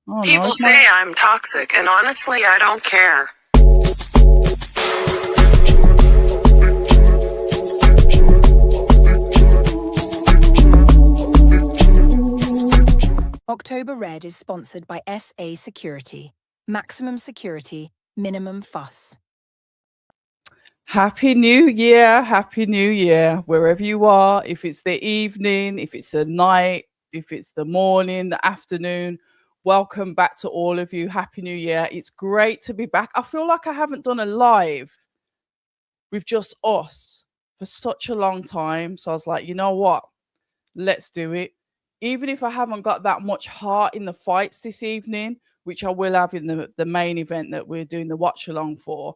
Oh no, People it's my say I'm toxic, and honestly, I don't care. October Red is sponsored by SA Security. Maximum security, minimum fuss. Happy New Year, Happy New Year, wherever you are. If it's the evening, if it's the night, if it's the morning, the afternoon, welcome back to all of you. Happy New Year. It's great to be back. I feel like I haven't done a live with just us for such a long time. So I was like, you know what? Let's do it. Even if I haven't got that much heart in the fights this evening, which I will have in the main event that we're doing the watch along for,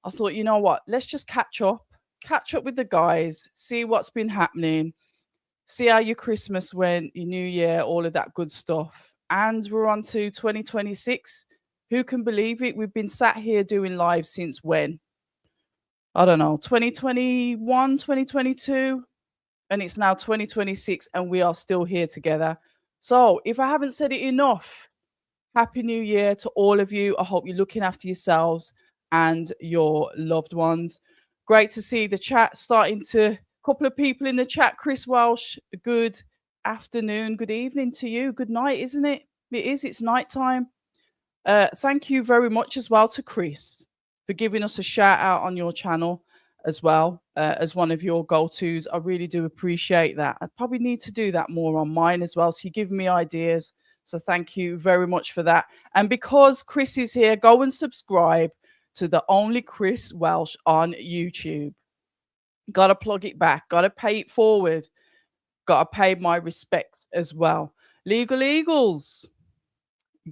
I thought, you know what? Let's just catch up with the guys, see what's been happening, see how your Christmas went, your New Year, all of that good stuff. And we're on to 2026. Who can believe it? We've been sat here doing live since when? I don't know, 2021, 2022, and it's now 2026, and we are still here together. So, if I haven't said it enough, Happy New Year to all of you. I hope you're looking after yourselves and your loved ones. Great to see the chat starting to, couple of people in the chat. Chris Welsh, good afternoon, good evening to you. Good night, isn't it? It is, it's night time. Thank you very much as well to Chris for giving us a shout out on your channel as well, as one of your go-tos. I really do appreciate that. I probably need to do that more on mine as well. So you're giving me ideas. So thank you very much for that. And because Chris is here, go and subscribe to the only Chris Welsh on YouTube. Got to plug it back. Got to pay it forward. Got to pay my respects as well. Legal Eagles,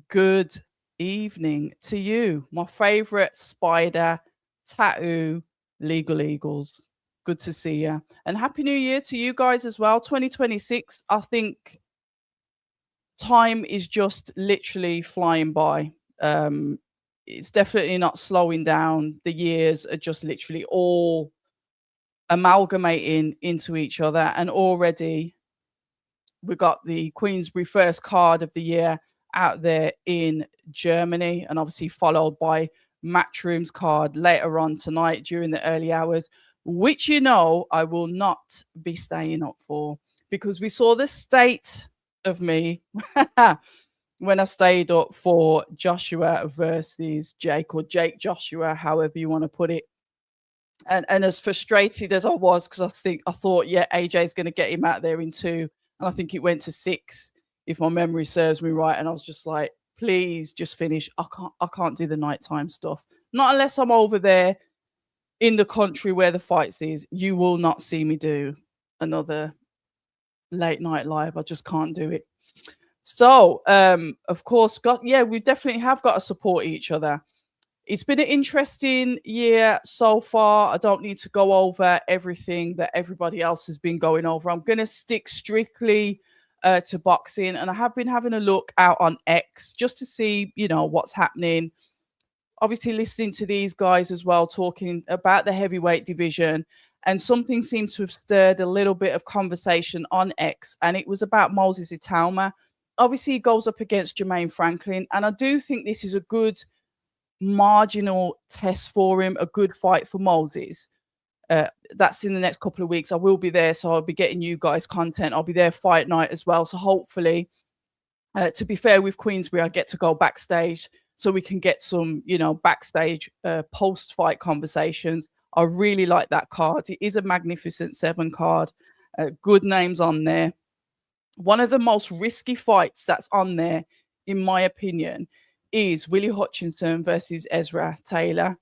good evening to you. My favorite spider tattoo, Legal Eagles. Good to see you. And Happy New Year to you guys as well. 2026, I think time is just literally flying by. It's definitely not slowing down. The years are just literally all amalgamating into each other. And already we got the Queensbury first card of the year out there in Germany, and obviously followed by Matchroom's card later on tonight during the early hours, which I will not be staying up for, because we saw the state of me when I stayed up for Joshua versus Jake, or Jake Joshua, however you want to put it. And as frustrated as I was, because I thought, yeah, AJ's going to get him out there in 2, and I think it went to 6, if my memory serves me right. And I was just like, please just finish. I can't do the nighttime stuff. Not unless I'm over there in the country where the fights is. You will not see me do another late night live. I just can't do it. So, of course, we definitely have got to support each other. It's been an interesting year so far. I don't need to go over everything that everybody else has been going over. I'm going to stick strictly to boxing, and I have been having a look out on X just to see, what's happening. Obviously, listening to these guys as well, talking about the heavyweight division, and something seems to have stirred a little bit of conversation on X, and it was about Moses Itauma. Obviously, he goes up against Jermaine Franklin, and I do think this is a good marginal test for him, a good fight for Moses. That's in the next couple of weeks. I will be there, so I'll be getting you guys content. I'll be there fight night as well. So hopefully, to be fair with Queensbury, I get to go backstage so we can get some, backstage post-fight conversations. I really like that card. It is a magnificent 7 card. Good names on there. One of the most risky fights that's on there, in my opinion, is Willie Hutchinson versus Ezra Taylor.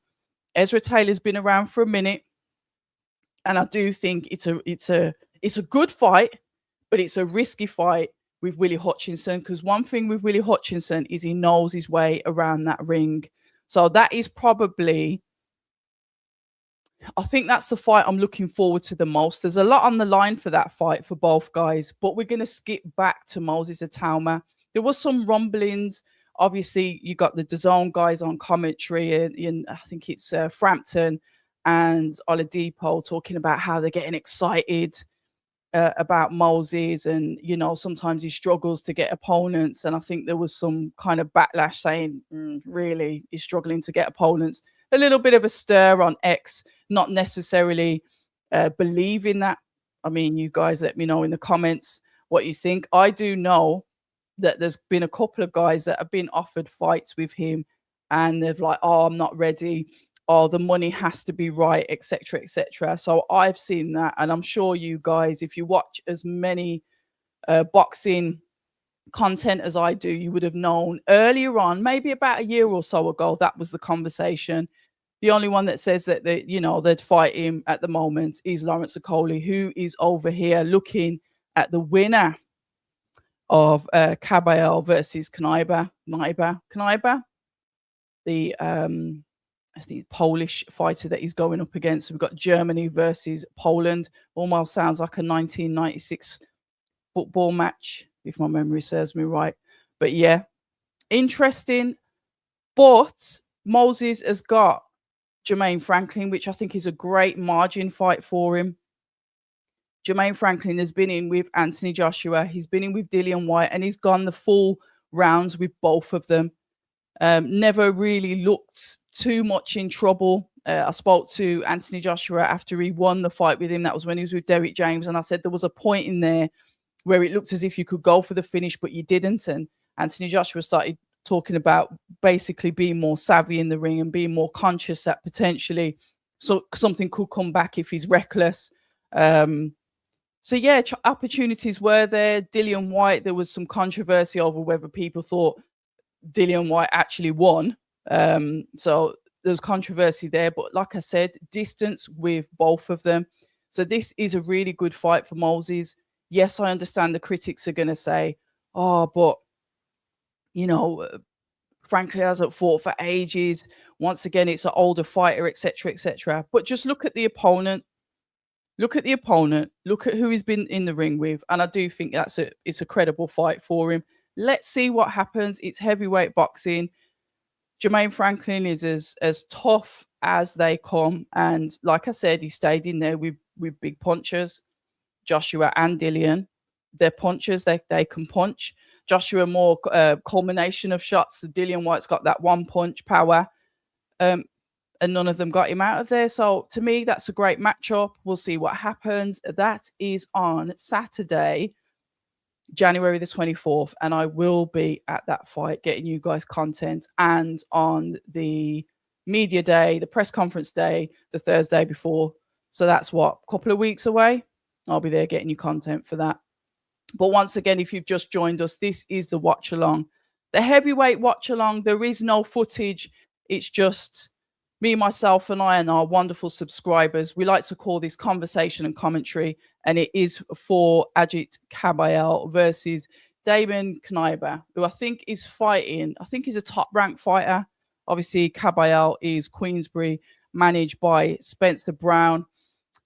Ezra Taylor's been around for a minute, and I do think it's a good fight, but it's a risky fight with Willie Hutchinson, because one thing with Willie Hutchinson is he knows his way around that ring. So that is probably, I think that's the fight I'm looking forward to the most. There's a lot on the line for that fight for both guys, but we're going to skip back to Moses Itauma. There was some rumblings. Obviously, you got the DAZN guys on commentary, and I think it's Frampton and Oladipo talking about how they're getting excited about Moses, and you know, sometimes he struggles to get opponents, and I think there was some kind of backlash saying, really, he's struggling to get opponents. A little bit of a stir on X, not necessarily believing that. I mean, you guys let me know in the comments what you think. I do know that there's been a couple of guys that have been offered fights with him, and they've like, oh, I'm not ready, oh, the money has to be right, etc., etc. So I've seen that, and I'm sure you guys, if you watch as many boxing content as I do, you would have known earlier on, maybe about a year or so ago, that was the conversation. The only one that says that they, you know, they'd fight him at the moment is Lawrence Okoli, who is over here looking at the winner of Kabayel versus Knyba, the I think Polish fighter that he's going up against. We've got Germany versus Poland. Almost sounds like a 1996 football match, if my memory serves me right. But yeah, interesting. But Moses has got Jermaine Franklin, which I think is a great margin fight for him. Jermaine Franklin has been in with Anthony Joshua. He's been in with Dillian Whyte, and he's gone the full rounds with both of them. Never really looked too much in trouble. I spoke to Anthony Joshua after he won the fight with him. That was when he was with Derek James. And I said there was a point in there where it looked as if you could go for the finish, but you didn't. And Anthony Joshua started talking about basically being more savvy in the ring and being more conscious that potentially something could come back if he's reckless. So yeah, opportunities were there. Dillian Whyte, there was some controversy over whether people thought Dillian Whyte actually won. So there's controversy there. But like I said, distance with both of them. So this is a really good fight for Moses. Yes, I understand the critics are going to say, oh, but, you know, Franklin hasn't fought for ages. Once again, it's an older fighter, etc., etc. But just look at the opponent. Look at the opponent. Look at who he's been in the ring with. And I do think it's a credible fight for him. Let's see what happens. It's heavyweight boxing. Jermaine Franklin is as tough as they come. And like I said, he stayed in there with big punchers. Joshua and Dillian, they're punchers. They can punch. Joshua more culmination of shots. Dillian Whyte's got that one punch power. And none of them got him out of there. So to me, that's a great matchup. We'll see what happens. That is on Saturday, January the 24th. And I will be at that fight getting you guys content. And on the media day, the press conference day, the Thursday before. So that's what, a couple of weeks away. I'll be there getting you content for that. But once again, if you've just joined us, this is the watch along. The heavyweight watch along. There is no footage. It's just me, myself, and I, and our wonderful subscribers. We like to call this conversation and commentary, and it is for Ajit Kabayel versus Damon Knyba, who I think is fighting. I think he's a top-ranked fighter. Obviously, Kabayel is Queensbury, managed by Spencer Brown.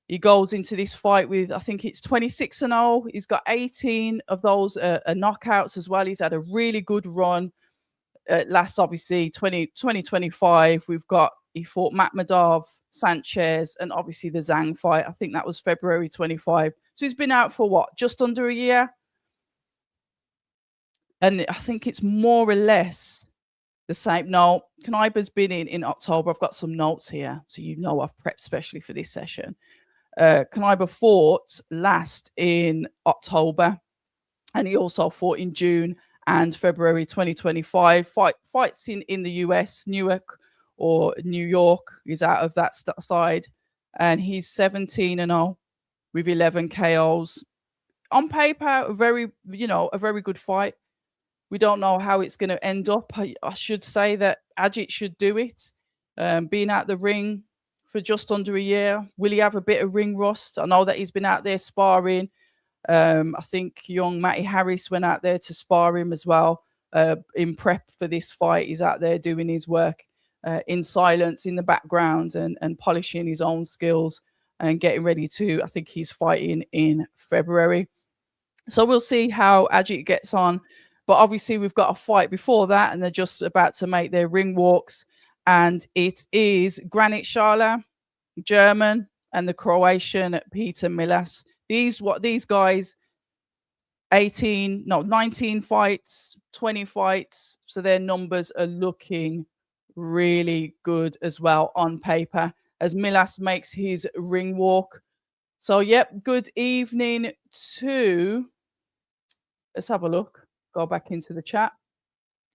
He goes into this fight with, I think it's 26-0. He's got 18 of those knockouts as well. He's had a really good run. Last, obviously, 2025, he fought Makhmudov, Sanchez, and obviously the Zhang fight. I think that was February 25. So he's been out for what? Just under a year? And I think it's more or less the same. No, Knyba's been in October. I've got some notes here, so you know I've prepped specially for this session. Knyba fought last in October, and he also fought in June and February 2025. Fights in the US, Newark or New York. He's out of that side, and he's 17-0 with 11 KOs. On paper, a very good fight. We don't know how it's going to end up. I should say that Ajit should do it. Being out the ring for just under a year, will he have a bit of ring rust? I know that he's been out there sparring. I think young Matty Harris went out there to spar him as well in prep for this fight. He's out there doing his work in silence in the background and polishing his own skills and getting ready to, I think he's fighting in February. So we'll see how Ajit gets on. But obviously we've got a fight before that, and they're just about to make their ring walks. And it is Granit Xhaka, German, and the Croatian Peter Milas. These guys, 19 fights, 20 fights. So their numbers are looking really good as well on paper as Milas makes his ring walk. So, yep, good evening to, let's have a look. Go back into the chat.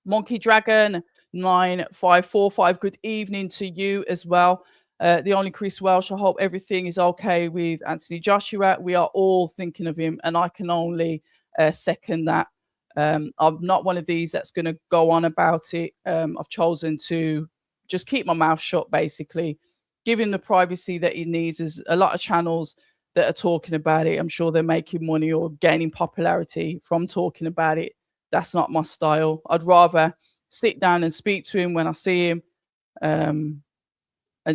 Monkey Dragon 9545. Good evening to you as well. The only Chris Welsh. I hope everything is okay with Anthony Joshua. We are all thinking of him, and I can only second that. I'm not one of these that's going to go on about it. I've chosen to just keep my mouth shut, basically, give him the privacy that he needs. There's a lot of channels that are talking about it. I'm sure they're making money or gaining popularity from talking about it. That's not my style. I'd rather sit down and speak to him when I see him,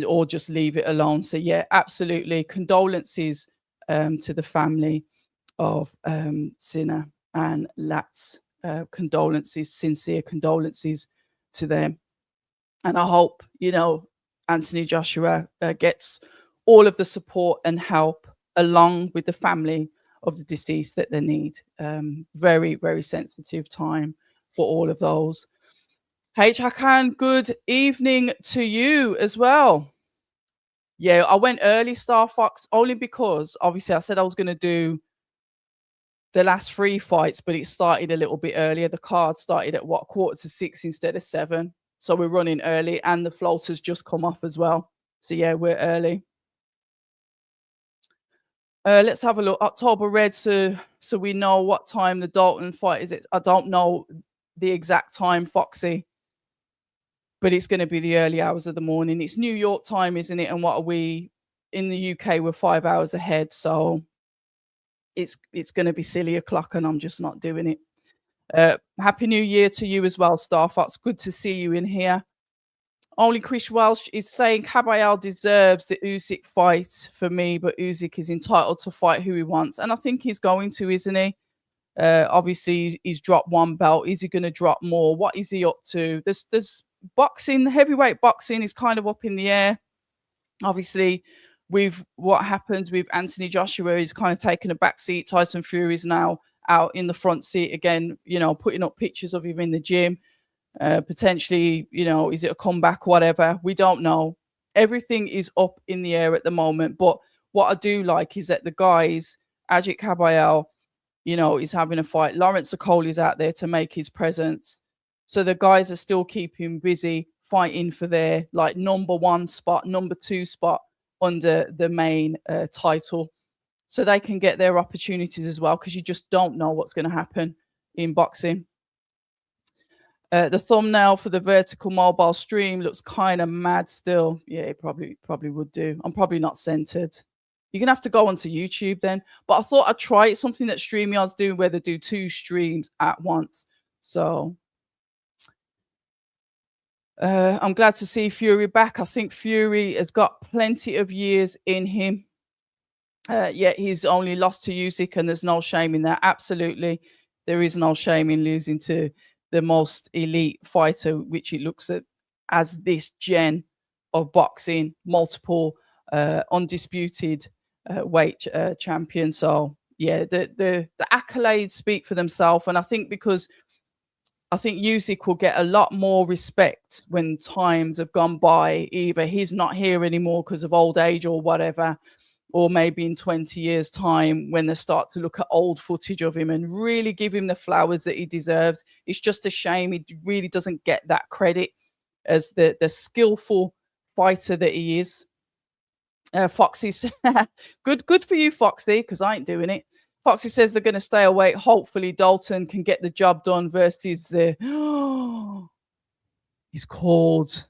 or just leave it alone. So yeah, absolutely. Condolences to the family of Sinner and Lats. Condolences, sincere condolences to them. And I hope, Anthony Joshua gets all of the support and help along with the family of the deceased that they need. Very, very sensitive time for all of those. H. Hakan, good evening to you as well. Yeah, I went early, Star Fox, only because obviously I said I was going to do the last 3 fights, but it started a little bit earlier. The card started at 5:45 instead of 7. So we're running early, and the floater's just come off as well. So yeah, we're early. Let's have a look. October Red, so we know what time the Dalton fight is. I don't know the exact time, Foxy, but it's going to be the early hours of the morning. It's New York time, isn't it? And what are we in the UK? We're 5 hours ahead, so it's going to be silly o'clock, and I'm just not doing it. Happy New Year to you as well, Star Fox. Good to see you in here. Only Chris Welsh is saying Kabayel deserves the Usyk fight for me, but Usyk is entitled to fight who he wants. And I think he's going to, isn't he? Obviously, he's dropped 1 belt. Is he going to drop more? What is he up to? There's boxing, heavyweight boxing is kind of up in the air. Obviously, with what happened with Anthony Joshua, he's kind of taken a back seat. Tyson Fury is now out in the front seat again, putting up pictures of him in the gym. Potentially, is it a comeback, whatever? We don't know. Everything is up in the air at the moment. But what I do like is that the guys, Ajit Kabayel, is having a fight. Lawrence Okoli is out there to make his presence. So the guys are still keeping busy fighting for their number 1 spot, number 2 spot under the main title. So they can get their opportunities as well, because you just don't know what's going to happen in boxing. The thumbnail for the vertical mobile stream looks kind of mad still. Yeah, it probably would do. I'm probably not centered. You're going to have to go onto YouTube then. But I thought I'd try it. Something that StreamYard's doing where they do 2 streams at once. So I'm glad to see Fury back. I think Fury has got plenty of years in him. Yet he's only lost to Usyk, and there's no shame in that. Absolutely. There is no shame in losing to the most elite fighter, which it looks at as this gen of boxing, multiple undisputed weight champion. So yeah, the accolades speak for themselves, and I think because I think Usyk will get a lot more respect when times have gone by. Either he's not here anymore because of old age or whatever, or maybe in 20 years' time when they start to look at old footage of him and really give him the flowers that he deserves. It's just a shame he really doesn't get that credit as the skillful fighter that he is. Foxy, good for you, Foxy, because I ain't doing it. Foxy says they're going to stay awake. Hopefully Dalton can get the job done versus the... he's called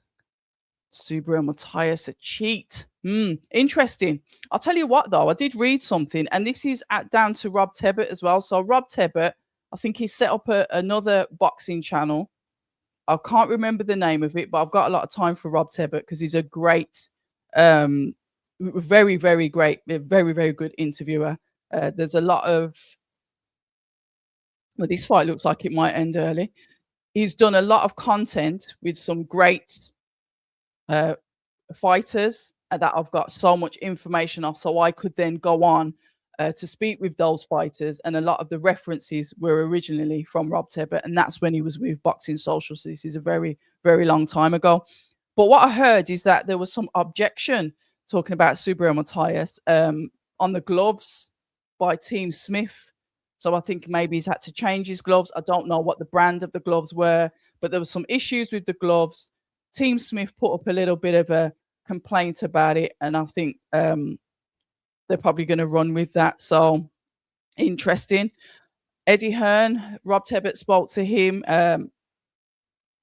Subaru Matthias a cheat. Interesting. I'll tell you what, though, I did read something, and this is down to Rob Tebbett as well. So Rob Tebbett, I think he set up another boxing channel. I can't remember the name of it, but I've got a lot of time for Rob Tebbett because he's a great, very, very great, very, very good interviewer. There's a lot of... Well, this fight looks like it might end early. He's done a lot of content with some great fighters that I've got so much information of, so I could then go on to speak with those fighters, and a lot of the references were originally from Rob Tebbett, and that's when he was with Boxing Social. So this is a very, very long time ago. But what I heard is that there was some objection talking about Subriel Matthias on the gloves by Team Smith. So I think maybe he's had to change his gloves. I don't know what the brand of the gloves were, but there was some issues with the gloves. Team Smith put up a little bit of a complaint about it, and I think they're probably going to run with that. So interesting. Eddie Hearn, Rob Tebbett spoke to him, and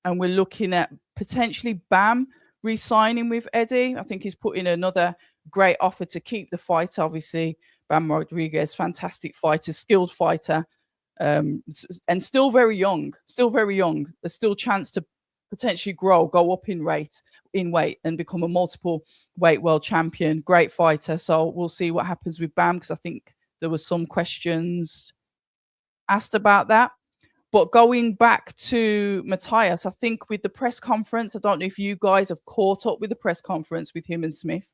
we're looking at potentially Bam re-signing with Eddie. I think he's put in another great offer to keep the fight. Obviously, Bam Rodriguez, fantastic fighter, skilled fighter, and still very young. Still very young. There's still chance to potentially grow, go up in weight, and become a multiple weight world champion. Great fighter. So we'll see what happens with Bam, because I think there was some questions asked about that. But going back to Matthias, I think with the press conference, I don't know if you guys have caught up with the press conference with him and Smith.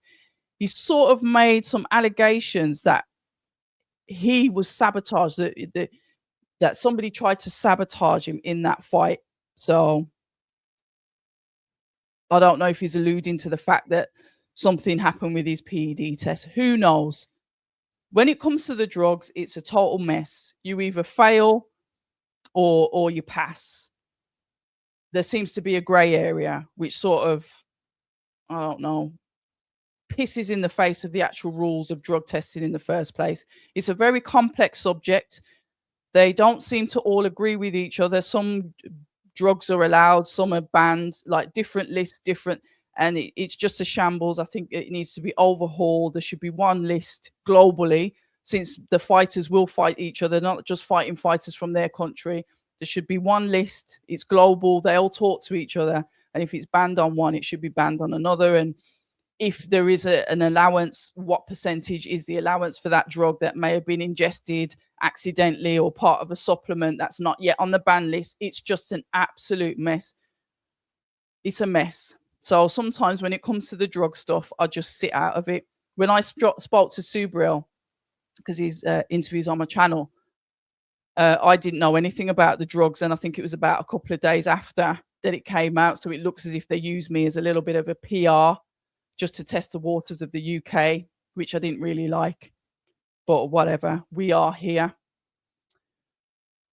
He sort of made some allegations that he was sabotaged, that somebody tried to sabotage him in that fight. So I don't know if he's alluding to the fact that something happened with his PED test. Who knows? When it comes to the drugs, it's a total mess. You either fail or you pass. There seems to be a gray area, which sort of, I don't know, pisses in the face of the actual rules of drug testing in the first place. It's a very complex subject. They don't seem to all agree with each other. Some drugs are allowed, some are banned, like different lists, different, and it's just a shambles. I think it needs to be overhauled. There should be one list globally, since the fighters will fight each other, not just fighting fighters from their country. There should be one list. It's global. They all talk to each other, and if it's banned on one, it should be banned on another. And if there is an allowance, what percentage is the allowance for that drug that may have been ingested accidentally or part of a supplement that's not yet on the ban list? It's just an absolute mess. It's a mess. So sometimes when it comes to the drug stuff, I just sit out of it. When I spoke to Subriel, because his interview's on my channel, I didn't know anything about the drugs, and I think it was about a couple of days after that it came out. So it looks as if they used me as a little bit of a PR just to test the waters of the UK, which I didn't really like. But whatever, we are here.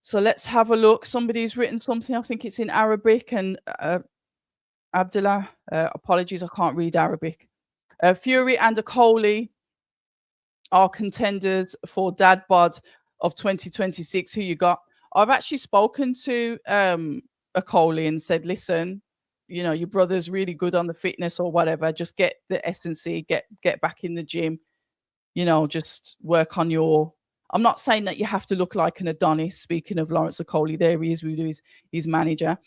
So let's have a look. Somebody's written something. I think it's in Arabic. And Abdullah, apologies, I can't read Arabic. Fury and Akoli are contenders for Dad Bod of 2026. Who you got? I've actually spoken to Akoli and said, listen, you know, your brother's really good on the fitness or whatever. Just get the S&C, get back in the gym. You know, just work on your. I'm not saying that you have to look like an Adonis. Speaking of Lawrence Akoli, there he is with his manager.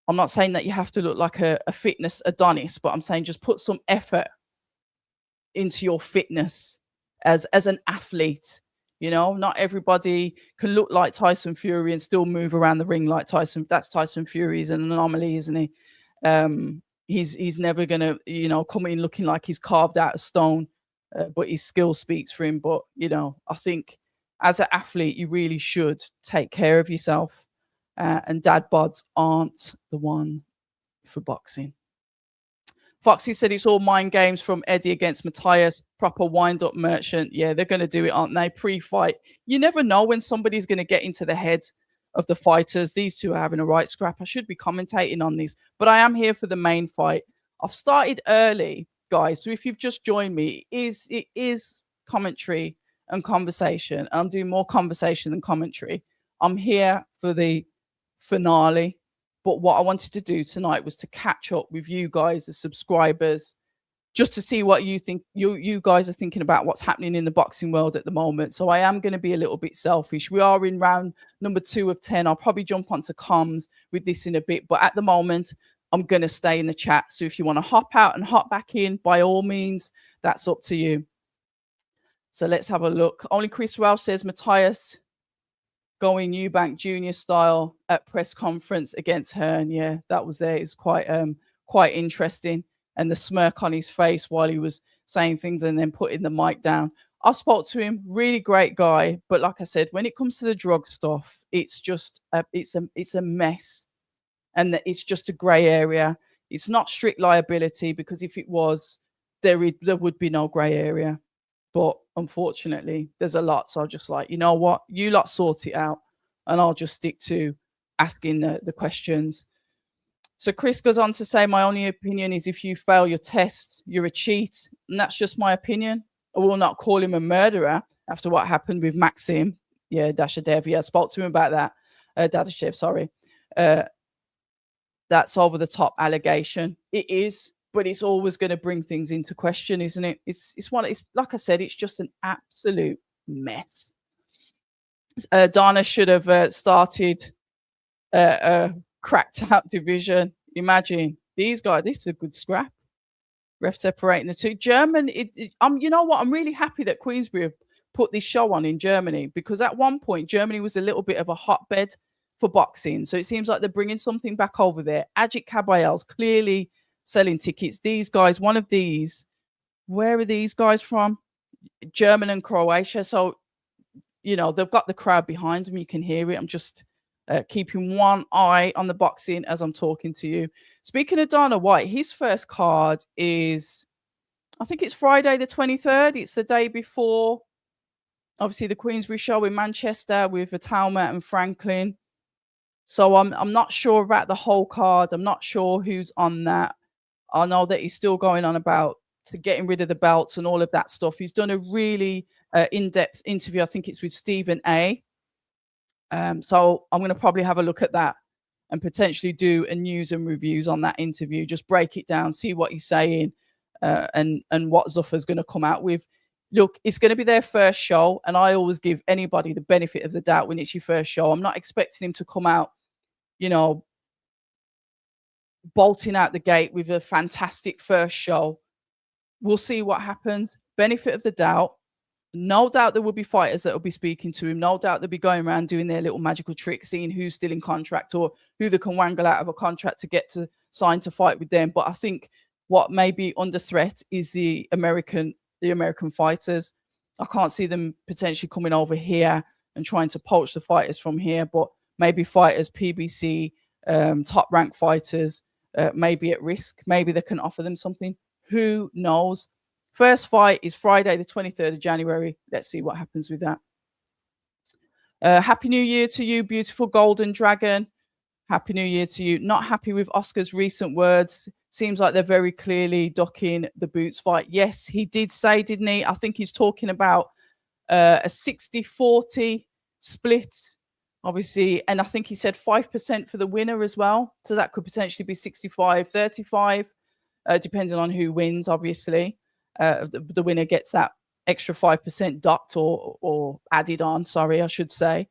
I'm not saying that you have to look like a fitness Adonis, but I'm saying just put some effort into your fitness as an athlete. You know, not everybody can look like Tyson Fury and still move around the ring like Tyson. That's Tyson Fury. He's an anomaly, isn't he? He's never gonna, you know, come in looking like he's carved out of stone. But his skill speaks for him. But, you know, I think as an athlete, you really should take care of yourself. And dad bods aren't the one for boxing. Foxy said it's all mind games from Eddie against Matthias. Proper wind-up merchant. Yeah, they're going to do it, aren't they? Pre-fight. You never know when somebody's going to get into the head of the fighters. These two are having a right scrap. I should be commentating on this, but I am here for the main fight. I've started early, guys. So if you've just joined me, it is commentary and conversation. I'm doing more conversation than commentary. I'm here for the finale. But what I wanted to do tonight was to catch up with you guys as subscribers, just to see what you think. You guys are thinking about what's happening in the boxing world at the moment. So I am going to be a little bit selfish. We are in round number 2 of 10. I'll probably jump onto comms with this in a bit. But at the moment, I'm going to stay in the chat. So if you want to hop out and hop back in, by all means, that's up to you. So let's have a look. Only Chris Welsh says Matthias going Eubank Junior style at press conference against Hearn. Yeah, that was there. It was quite interesting. And the smirk on his face while he was saying things and then putting the mic down. I spoke to him, really great guy. But like I said, when it comes to the drug stuff, it's just it's a mess, and it's just a grey area. It's not strict liability, because if it was, there would be no grey area. But unfortunately, there's a lot. So I'm just like, you know what, you lot sort it out, and I'll just stick to asking the questions. So Chris goes on to say, my only opinion is if you fail your test, you're a cheat. And that's just my opinion. I will not call him a murderer after what happened with Maxim. Yeah, Dashadev. Yeah, I spoke to him about that. Dadashev, sorry. That's over the top allegation. It is, but it's always going to bring things into question, isn't it? It's like I said, it's just an absolute mess. Dana should have started a cracked out division. Imagine these guys. This is a good scrap. Ref separating the two. German. You know what? I'm really happy that Queensbury have put this show on in Germany, because at one point Germany was a little bit of a hotbed for boxing. So it seems like they're bringing something back over there. Ajit Kabayel's clearly selling tickets. These guys, one of these, where are these guys from? German and Croatia. So, you know, they've got the crowd behind them. You can hear it. I'm just keeping one eye on the boxing as I'm talking to you. Speaking of Dana White, his first card is, I think it's Friday the 23rd. It's the day before, obviously, the Queensbury show in Manchester with Atalma and Franklin. So I'm not sure about the whole card. I'm not sure who's on that. I know that he's still going on about getting rid of the belts and all of that stuff. He's done a really in-depth interview. I think it's with Stephen A. So I'm going to probably have a look at that and potentially do a news and reviews on that interview. Just break it down, see what he's saying, and what Zuffer's going to come out with. Look, it's going to be their first show, and I always give anybody the benefit of the doubt when it's your first show. I'm not expecting him to come out, you know, bolting out the gate with a fantastic first show. We'll see what happens. Benefit of the doubt. No doubt there will be fighters that will be speaking to him. No doubt they'll be going around doing their little magical tricks, seeing who's still in contract or who they can wangle out of a contract to get to sign to fight with them. But I think what may be under threat is the American fighters. I can't see them potentially coming over here and trying to poach the fighters from here, but maybe fighters, PBC, top ranked fighters, may be at risk. Maybe they can offer them something. Who knows? First fight is Friday, the 23rd of January. Let's see what happens with that. Happy New Year to you, beautiful Golden Dragon. Happy New Year to you. Not happy with Oscar's recent words. Seems like they're very clearly ducking the Boots fight. Yes, he did say, didn't he? I think he's talking about a 60-40 split, obviously. And I think he said 5% for the winner as well. So that could potentially be 65-35, depending on who wins, obviously. The winner gets that extra 5% docked or added on, sorry, I should say.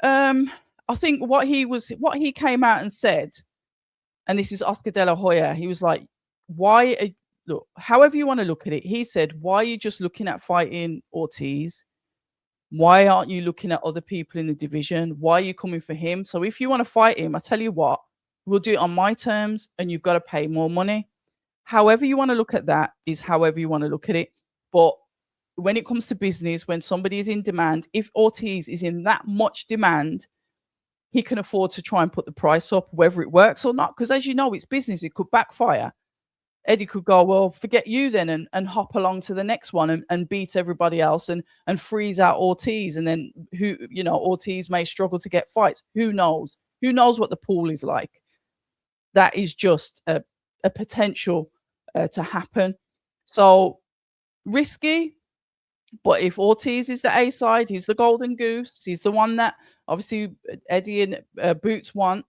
I think what he came out and said, and this is Oscar De La Hoya, he was like, look, however you want to look at it, he said, why are you just looking at fighting Ortiz? Why aren't you looking at other people in the division? Why are you coming for him? So if you want to fight him, I tell you what, we'll do it on my terms, and you've got to pay more money. However you want to look at that is however you want to look at it. But when it comes to business, when somebody is in demand, if Ortiz is in that much demand, he can afford to try and put the price up, whether it works or not. Because as you know, it's business. It could backfire. Eddie could go, well, forget you then, and hop along to the next one and beat everybody else and freeze out Ortiz. And then Ortiz may struggle to get fights. Who knows? Who knows what the pool is like? That is just a potential to happen. So risky. But if Ortiz is the A side, he's the golden goose, he's the one that obviously Eddie and Boots want,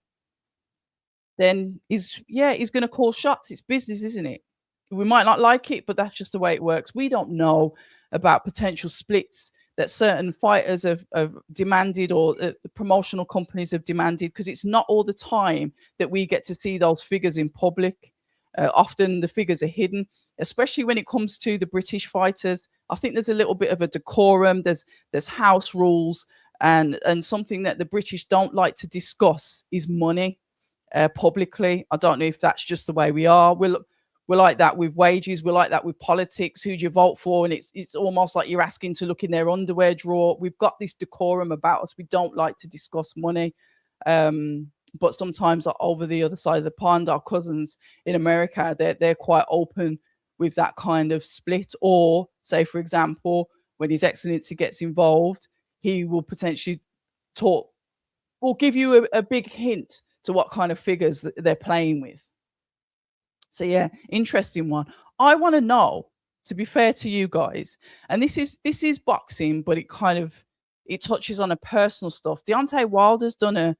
then he's going to call shots. It's business, isn't it? We might not like it, but that's just the way it works. We don't know about potential splits that certain fighters have demanded, or the promotional companies have demanded, because it's not all the time that we get to see those figures in public. Often the figures are hidden, especially when it comes to the British fighters. I think there's a little bit of a decorum. There's house rules, and something that the British don't like to discuss is money publicly. I don't know if that's just the way we are. We'll We're like that with wages. We're like that with politics. Who do you vote for? And it's almost like you're asking to look in their underwear drawer. We've got this decorum about us. We don't like to discuss money. But sometimes over the other side of the pond, our cousins in America, they're quite open with that kind of split. Or say, for example, when His Excellency gets involved, he will potentially will give you a big hint to what kind of figures that they're playing with. So yeah, interesting one. I want to know, to be fair to you guys, and this is boxing, but it touches on a personal stuff. Deontay Wilder's done a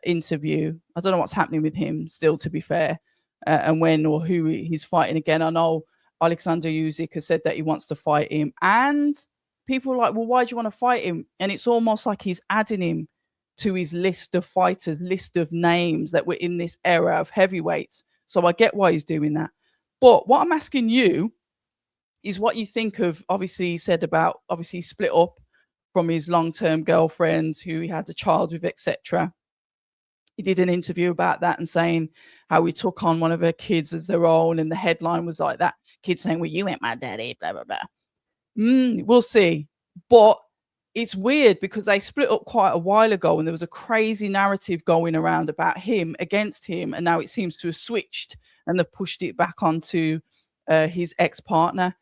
interview. I don't know what's happening with him still, to be fair, and when or who he's fighting again. I know Alexander Usyk has said that he wants to fight him, and people are like, well, why do you want to fight him? And it's almost like he's adding him to his list of fighters, list of names that were in this era of heavyweights. So I get why he's doing that. But what I'm asking you is what you think of, obviously he said about, obviously he split up from his long-term girlfriend who he had a child with, etc. He did an interview about that and saying how he took on one of her kids as their own. And the headline was like that kid saying, well, you ain't my daddy, blah, blah, blah. We'll see. But it's weird because they split up quite a while ago and there was a crazy narrative going around about him against him. And now it seems to have switched and they've pushed it back onto his ex-partner.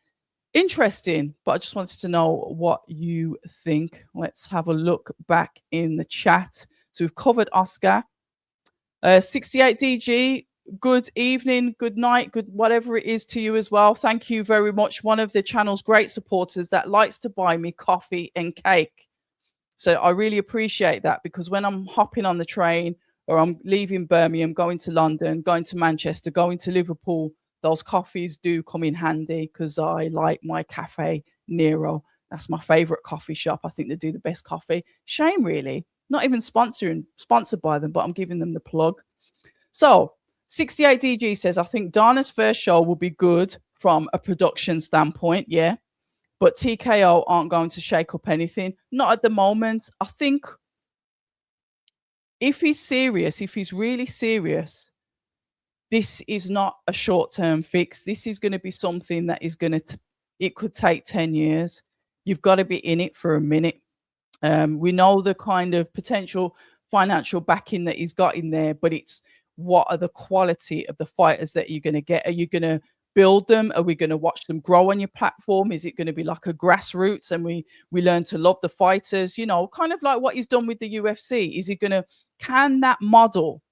Interesting, but I just wanted to know what you think. Let's have a look back in the chat. So we've covered Oscar. 68DG, good evening, good night, good whatever it is to you as well. Thank you very much. One of the channel's great supporters that likes to buy me coffee and cake. So I really appreciate that, because when I'm hopping on the train or I'm leaving Birmingham, going to London, going to Manchester, going to Liverpool, those coffees do come in handy because I like my Cafe Nero. That's my favorite coffee shop. I think they do the best coffee. Shame, really. Not even sponsored by them, but I'm giving them the plug. So 68DG says, I think Dana's first show will be good from a production standpoint. Yeah. But TKO aren't going to shake up anything. Not at the moment. I think if he's serious, if he's really serious, this is not a short-term fix. This is going to be something that is going to, it could take 10 years. You've got to be in it for a minute. We know the kind of potential financial backing that he's got in there, but it's what are the quality of the fighters that you're going to get? Are you going to build them? Are we going to watch them grow on your platform? Is it going to be like a grassroots and we learn to love the fighters? You know, kind of like what he's done with the UFC. Is he going to, can that model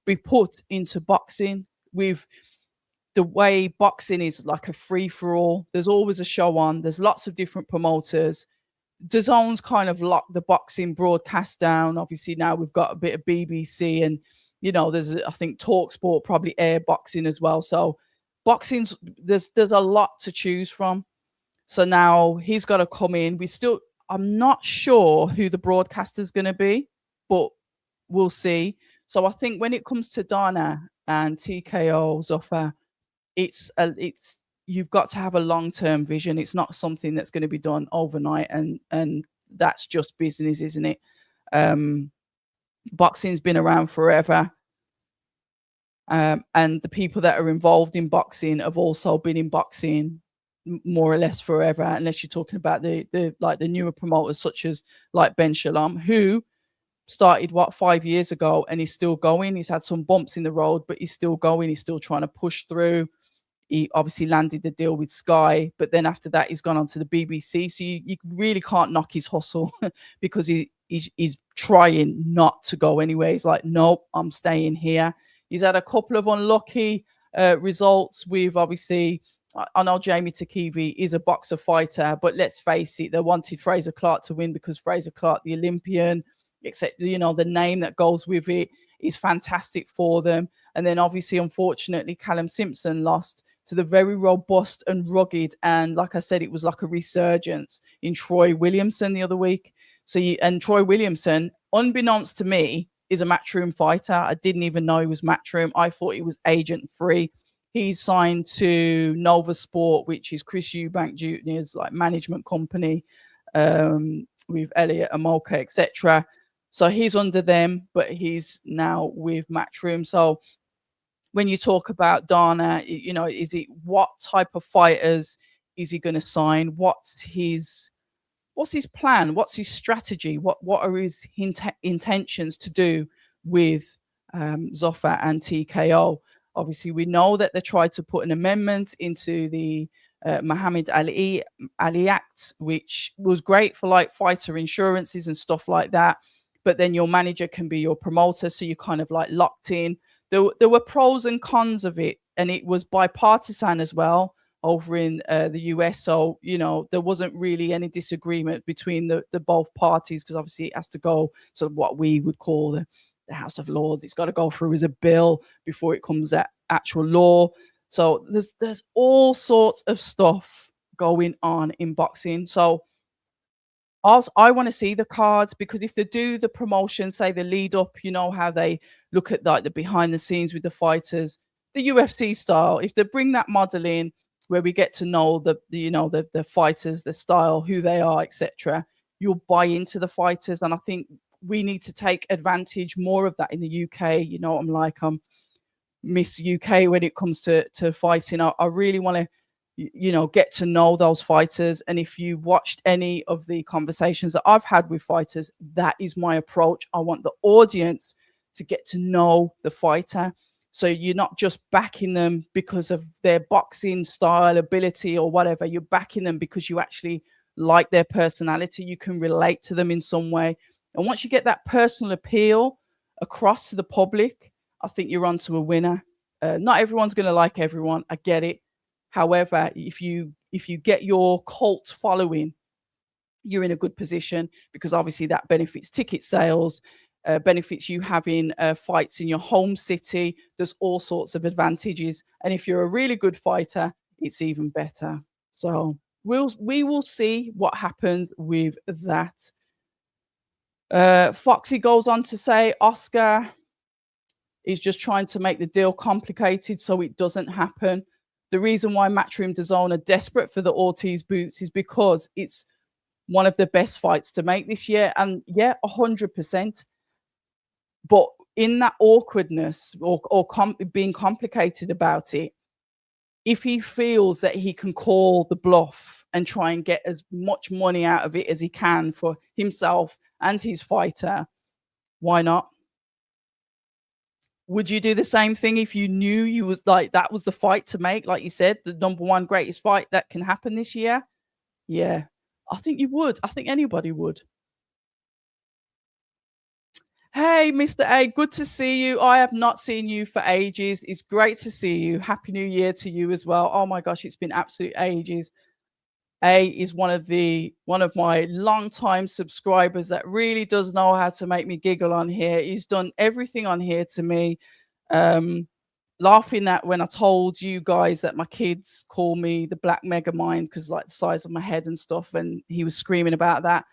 be put into boxing? With the way boxing is like a free-for-all, there's always a show on, there's lots of different promoters. DAZN's kind of locked the boxing broadcast down. Obviously now we've got a bit of BBC and, you know, there's I think TalkSport probably air boxing as well. So boxing's, there's a lot to choose from. So now he's got to come in. I'm not sure who the broadcaster's going to be, but we'll see. So I think when it comes to Dana and TKO Zuffa, it's you've got to have a long-term vision. It's not something that's going to be done overnight, and that's just business, isn't it? Boxing's been around forever, and the people that are involved in boxing have also been in boxing more or less forever, unless you're talking about the newer promoters such as like Ben Shalom, who started 5 years ago and he's still going. He's had some bumps in the road, but he's still going. He's still trying to push through. He obviously landed the deal with Sky, but then after that he's gone on to the BBC. So you really can't knock his hustle because he's trying not to go anywhere. He's like, nope, I'm staying here. He's had a couple of unlucky results with, obviously, I know Jamie Takivi is a boxer fighter, but let's face it, they wanted Fraser Clark to win because Fraser Clark, the Olympian, except, you know, the name that goes with it is fantastic for them. And then obviously, unfortunately, Callum Simpson lost to the very robust and rugged, and like I said, it was like a resurgence in Troy Williamson the other week. And Troy Williamson, unbeknownst to me, is a Matchroom fighter. I didn't even know he was Matchroom. I thought he was agent free. He's signed to Nova Sport, which is Chris Eubank Jr.'s like management company, with Elliot Amoka, etc. So he's under them, but he's now with Matchroom. So when you talk about Dana, you know, is it what type of fighters is he going to sign? What's his plan? What's his strategy? What are his intentions to do with Zofa and TKO? Obviously, we know that they tried to put an amendment into the Muhammad Ali Act, which was great for like fighter insurances and stuff like that. But then your manager can be your promoter, so you're kind of like locked in. There were pros and cons of it, and it was bipartisan as well over in the US. So, you know, there wasn't really any disagreement between the both parties, because obviously it has to go to what we would call the House of Lords. It's got to go through as a bill before it comes at actual law. So there's all sorts of stuff going on in boxing. So also, I want to see the cards, because if they do the promotion, say the lead up, you know how they look at like the behind the scenes with the fighters, the UFC style. If they bring that model in, where we get to know the fighters, the style, who they are, etc., you'll buy into the fighters. And I think we need to take advantage more of that in the UK. You know, I'm Miss UK when it comes to fighting. I really want to, you know, get to know those fighters. And if you watched any of the conversations that I've had with fighters, that is my approach. I want the audience to get to know the fighter. So you're not just backing them because of their boxing style, ability, or whatever. You're backing them because you actually like their personality. You can relate to them in some way. And once you get that personal appeal across to the public, I think you're onto a winner. Not everyone's going to like everyone. I get it. However, if you get your cult following, you're in a good position, because obviously that benefits ticket sales, benefits you having fights in your home city. There's all sorts of advantages. And if you're a really good fighter, it's even better. So we will see what happens with that. Foxy goes on to say Oscar is just trying to make the deal complicated so it doesn't happen. The reason why Matchroom DAZN are desperate for the Ortiz boots is because it's one of the best fights to make this year. And yeah, 100%. But in that awkwardness or being complicated about it, if he feels that he can call the bluff and try and get as much money out of it as he can for himself and his fighter, why not? Would you do the same thing if you knew you was like that was the fight to make? Like you said, the number one greatest fight that can happen this year? Yeah, I think you would. I think anybody would. Hey, Mr. A, good to see you. I have not seen you for ages. It's great to see you. Happy New Year to you as well. Oh my gosh, it's been absolute ages. A is one of my long-time subscribers that really does know how to make me giggle on here. He's done everything on here to me. Laughing at when I told you guys that my kids call me the Black Megamind because like the size of my head and stuff, and he was screaming about that.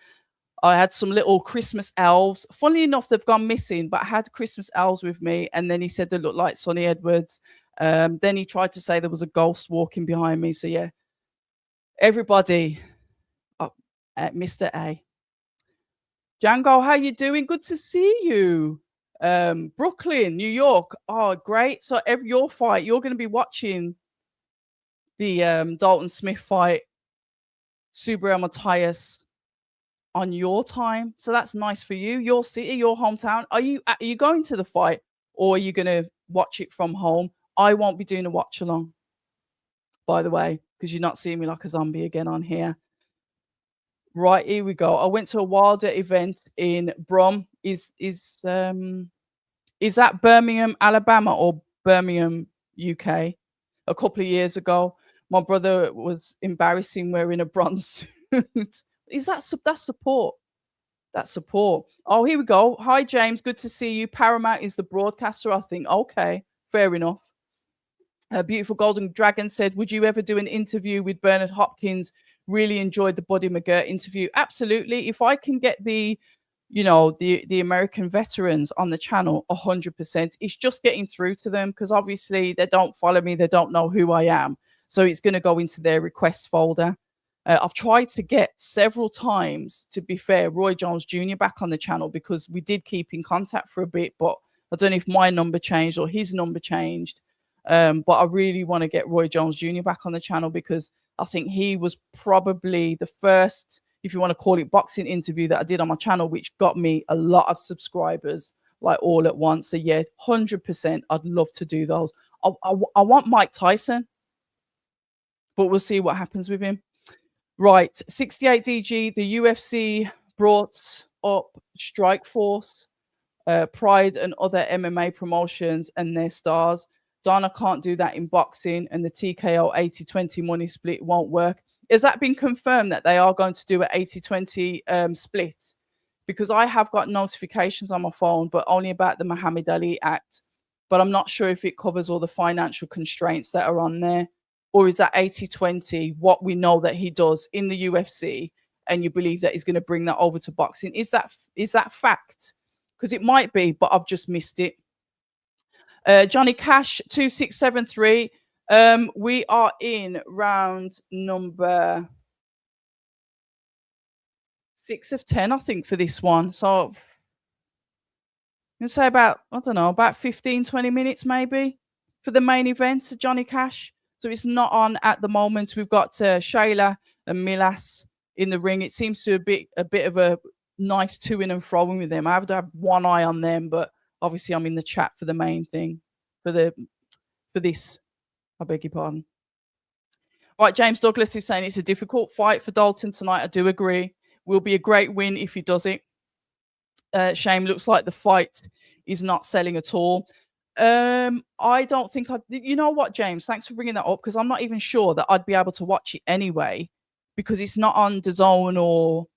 I had some little Christmas elves. Funnily enough, they've gone missing, but I had Christmas elves with me, and then he said they looked like Sonny Edwards. Then he tried to say there was a ghost walking behind me. So yeah. Everybody, Mr. A. Django, how you doing? Good to see you. Brooklyn, New York. Oh, great. So your fight, you're going to be watching the Dalton Smith fight, Subriel Matthias, on your time. So that's nice for you. Your city, your hometown. Are you going to the fight, or are you going to watch it from home? I won't be doing a watch along, by the way, because you're not seeing me like a zombie again on here. Right, here we go. I went to a Wilder event in Brum. Is that Birmingham, Alabama, or Birmingham, UK? A couple of years ago, my brother was embarrassing wearing a bronze suit. Is that support? That's support. Oh, here we go. Hi, James. Good to see you. Paramount is the broadcaster, I think. Okay, fair enough. Beautiful Golden Dragon said, would you ever do an interview with Bernard Hopkins? Really enjoyed the Buddy McGirt interview. Absolutely. If I can get the American veterans on the channel, 100%. It's just getting through to them, because obviously they don't follow me. They don't know who I am. So it's going to go into their requests folder. I've tried to get several times, to be fair, Roy Jones Jr. back on the channel, because we did keep in contact for a bit, but I don't know if my number changed or his number changed. But I really want to get Roy Jones Jr. back on the channel because I think he was probably the first, if you want to call it, boxing interview that I did on my channel, which got me a lot of subscribers, like all at once. So yeah, 100%, I'd love to do those. I want Mike Tyson, but we'll see what happens with him. Right, 68DG, the UFC brought up Strikeforce, Pride and other MMA promotions and their stars. Dana can't do that in boxing, and the TKO 80-20 money split won't work. Has that been confirmed that they are going to do an 80-20 split? Because I have got notifications on my phone, but only about the Muhammad Ali Act. But I'm not sure if it covers all the financial constraints that are on there. Or is that 80-20 what we know that he does in the UFC, and you believe that he's going to bring that over to boxing? Is that fact? Because it might be, but I've just missed it. Johnny Cash 2673. We are in round number 6 of 10, I think, for this one. So I'm gonna say about, I don't know, about 15-20 minutes maybe for the main event, Johnny Cash. So it's not on at the moment. We've got Shayla and Milas in the ring. It seems to be a bit of a nice to-in and fro-in with them. I have to have one eye on them, but obviously I'm in the chat for the main thing, for this. I beg your pardon. Right, James Douglas is saying it's a difficult fight for Dalton tonight. I do agree. Will be a great win if he does it. Shame, looks like the fight is not selling at all. I don't think you know what, James, thanks for bringing that up, because I'm not even sure that I'd be able to watch it anyway, because it's not on DAZN or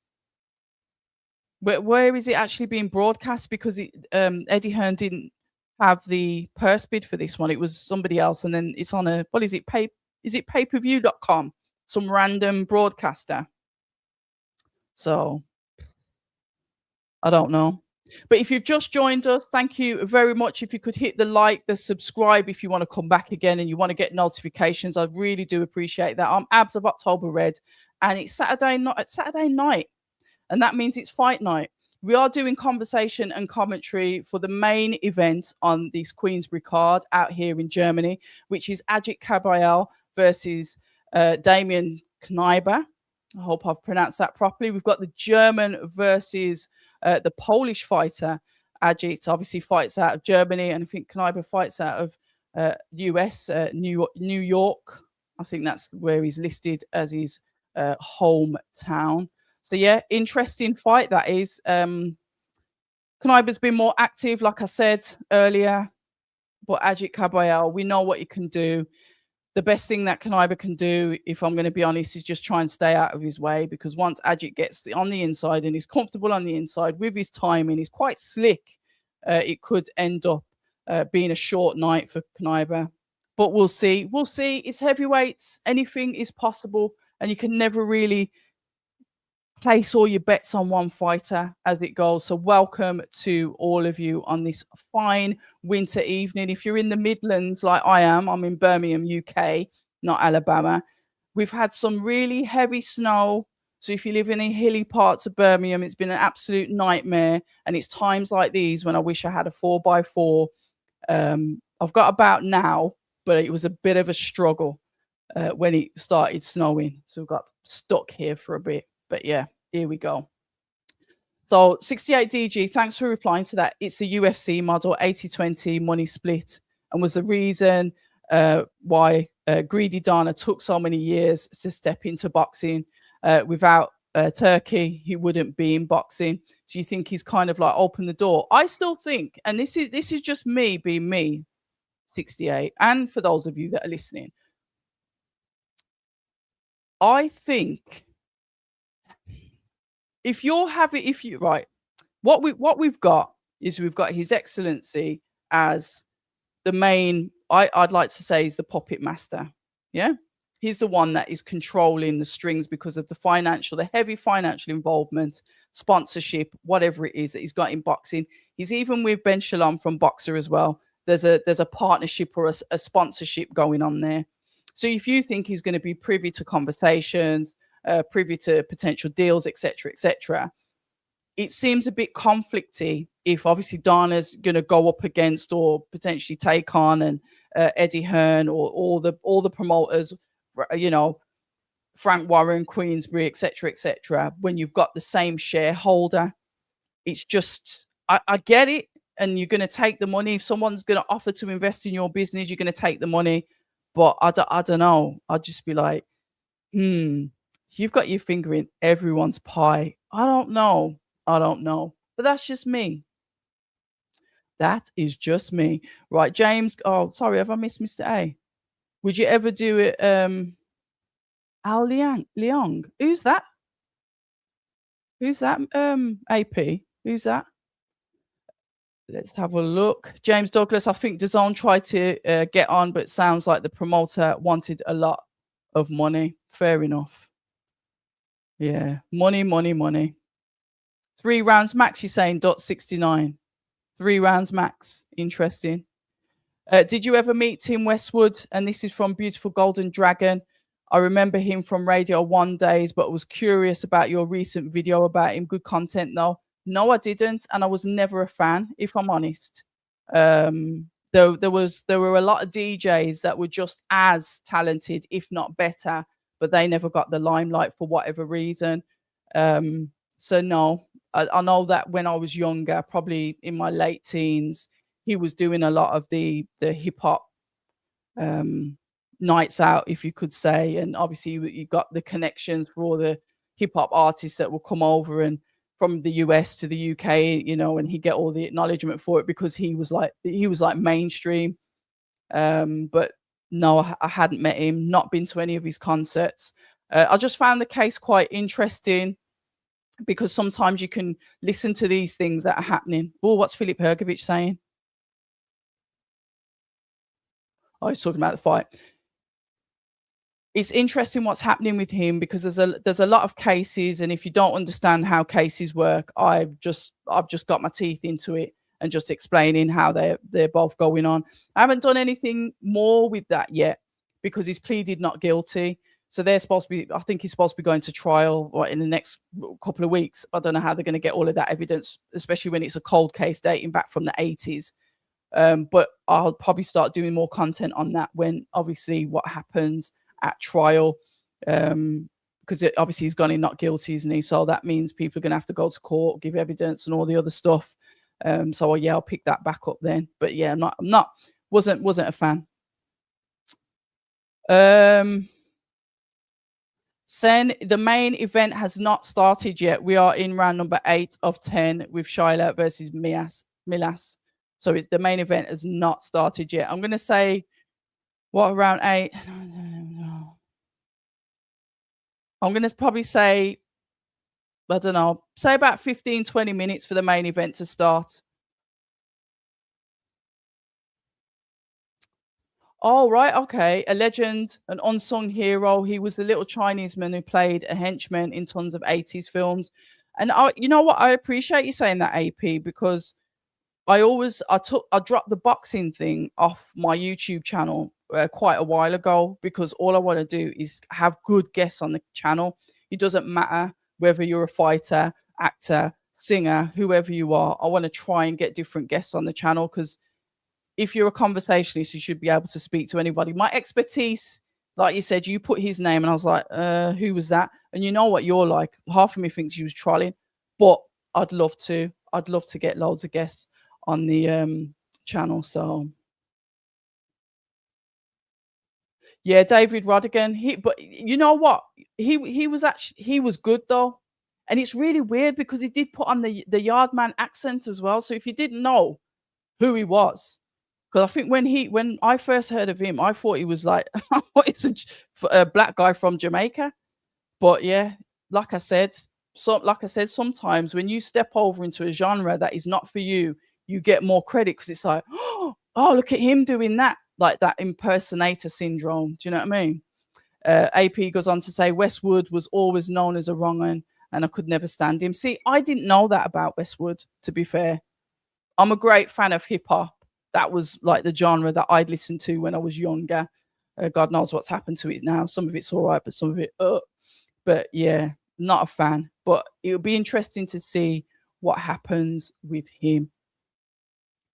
where is it actually being broadcast, because Eddie Hearn didn't have the purse bid for this one. It was somebody else, and then it's on a, what is it, pay-per-view.com, some random broadcaster. So I don't know. But if you've just joined us, thank you very much. If you could hit the like, the subscribe, if you want to come back again and you want to get notifications, I really do appreciate that. I'm Abs of October Red, and it's Saturday night, and that means it's fight night. We are doing conversation and commentary for the main event on this Queensbury card out here in Germany, which is Ajit Kabayel versus Damien Knyba. I hope I've pronounced that properly. We've got the German versus the Polish fighter. Ajit obviously fights out of Germany, and I think Knyba fights out of US, New York. I think that's where he's listed as his hometown. So yeah, interesting fight that is. Knyba's been more active, like I said earlier, but Ajit Kabayel, we know what he can do. The best thing that Knyba can do, if I'm going to be honest, is just try and stay out of his way, because once Ajit gets on the inside and he's comfortable on the inside with his timing, he's quite slick, it could end up being a short night for Knyba. But we'll see. We'll see. It's heavyweights. Anything is possible, and you can never really place all your bets on one fighter as it goes. So welcome to all of you on this fine winter evening. If you're in the Midlands like I am, I'm in Birmingham, UK, not Alabama. We've had some really heavy snow. So if you live in the hilly parts of Birmingham, it's been an absolute nightmare. And it's times like these when I wish I had a 4x4. I've got about now, but it was a bit of a struggle when it started snowing. So we got stuck here for a bit. But yeah, here we go. So 68DG, thanks for replying to that. It's the UFC model 80-20 money split, and was the reason why Greedy Dana took so many years to step into boxing. Without Turkey, he wouldn't be in boxing. So you think he's kind of like opened the door? I still think, and this is just me being me, 68, and for those of you that are listening, I think what we've got is we've got His Excellency as the main, I'd like to say, is the puppet master. Yeah, he's the one that is controlling the strings because of the heavy financial involvement, sponsorship, whatever it is that he's got in boxing. He's even with Ben Shalom from Boxer as well. There's a partnership or a sponsorship going on there. So if you think he's going to be privy to conversations, privy to potential deals, etc., it seems a bit conflicty if obviously Dana's going to go up against or potentially take on and Eddie Hearn or all the promoters, you know, Frank Warren, Queensbury, etc., when you've got the same shareholder. It's just, I get it, and you're going to take the money. If someone's going to offer to invest in your business, you're going to take the money. But I don't know. I'd just be like, you've got your finger in everyone's pie. I don't know. I don't know. But that's just me. That is just me. Right, James. Oh, sorry, have I missed Mr. A? Would you ever do it? Al Leong. Who's that? Who's that? AP. Who's that? Let's have a look. James Douglas. I think DAZN tried to get on, but it sounds like the promoter wanted a lot of money. Fair enough. Yeah, money. 3 rounds max. You're saying .69. 3 rounds max. Interesting. Did you ever meet Tim Westwood? And this is from Beautiful Golden Dragon. I remember him from Radio 1 days, but was curious about your recent video about him. Good content, though. No, I didn't, and I was never a fan, if I'm honest. There were a lot of DJs that were just as talented, if not better, but they never got the limelight for whatever reason. So no, I know that when I was younger, probably in my late teens, he was doing a lot of the hip hop nights out, if you could say, and obviously you got the connections for all the hip hop artists that will come over and from the US to the UK, you know, and he get all the acknowledgement for it because he was like mainstream. But no, I hadn't met him, not been to any of his concerts. I just found the case quite interesting because sometimes you can listen to these things that are happening. Oh, what's Philip Hergovich saying? Oh, he's talking about the fight. It's interesting what's happening with him because there's a lot of cases, and if you don't understand how cases work, I've just got my teeth into it and just explaining how they're both going on. I haven't done anything more with that yet because he's pleaded not guilty. So they're supposed to be, I think he's supposed to be going to trial in the next couple of weeks. I don't know how they're going to get all of that evidence, especially when it's a cold case dating back from the 80s. But I'll probably start doing more content on that when obviously what happens at trial, because obviously he's gone in not guilty, isn't he? So that means people are going to have to go to court, give evidence, and all the other stuff. So yeah, I'll pick that back up then. But yeah, wasn't a fan. Sen, the main event has not started yet. We are in round number 8 of 10 with Shyla versus Milas. So the main event has not started yet. I'm going to say, what, round 8? I'm going to probably say, I don't know, say about 15, 20 minutes for the main event to start. Oh, right. Okay. A legend, an unsung hero. He was the little Chinese man who played a henchman in tons of 80s films. And you know what? I appreciate you saying that, AP, because I dropped the boxing thing off my YouTube channel quite a while ago because all I want to do is have good guests on the channel. It doesn't matter whether you're a fighter, actor, singer, whoever you are. I want to try and get different guests on the channel because if you're a conversationalist, you should be able to speak to anybody. My expertise, like you said, you put his name and I was like, who was that? And you know what you're like. Half of me thinks you was trolling, but I'd love to get loads of guests on the channel. So yeah, David Rodigan. But you know what? He was good though. And it's really weird because he did put on the Yardman accent as well. So if you didn't know who he was, because I think when I first heard of him, I thought he was like a black guy from Jamaica. But yeah, like I said, sometimes when you step over into a genre that is not for you, you get more credit because it's like, oh, look at him doing that, like that impersonator syndrome. Do you know what I mean? AP goes on to say Westwood was always known as a wrong un, and I could never stand him. See, I didn't know that about Westwood, to be fair. I'm a great fan of hip hop. That was like the genre that I'd listened to when I was younger. God knows what's happened to it now. Some of it's all right, but some of it, but yeah, not a fan. But it'll be interesting to see what happens with him.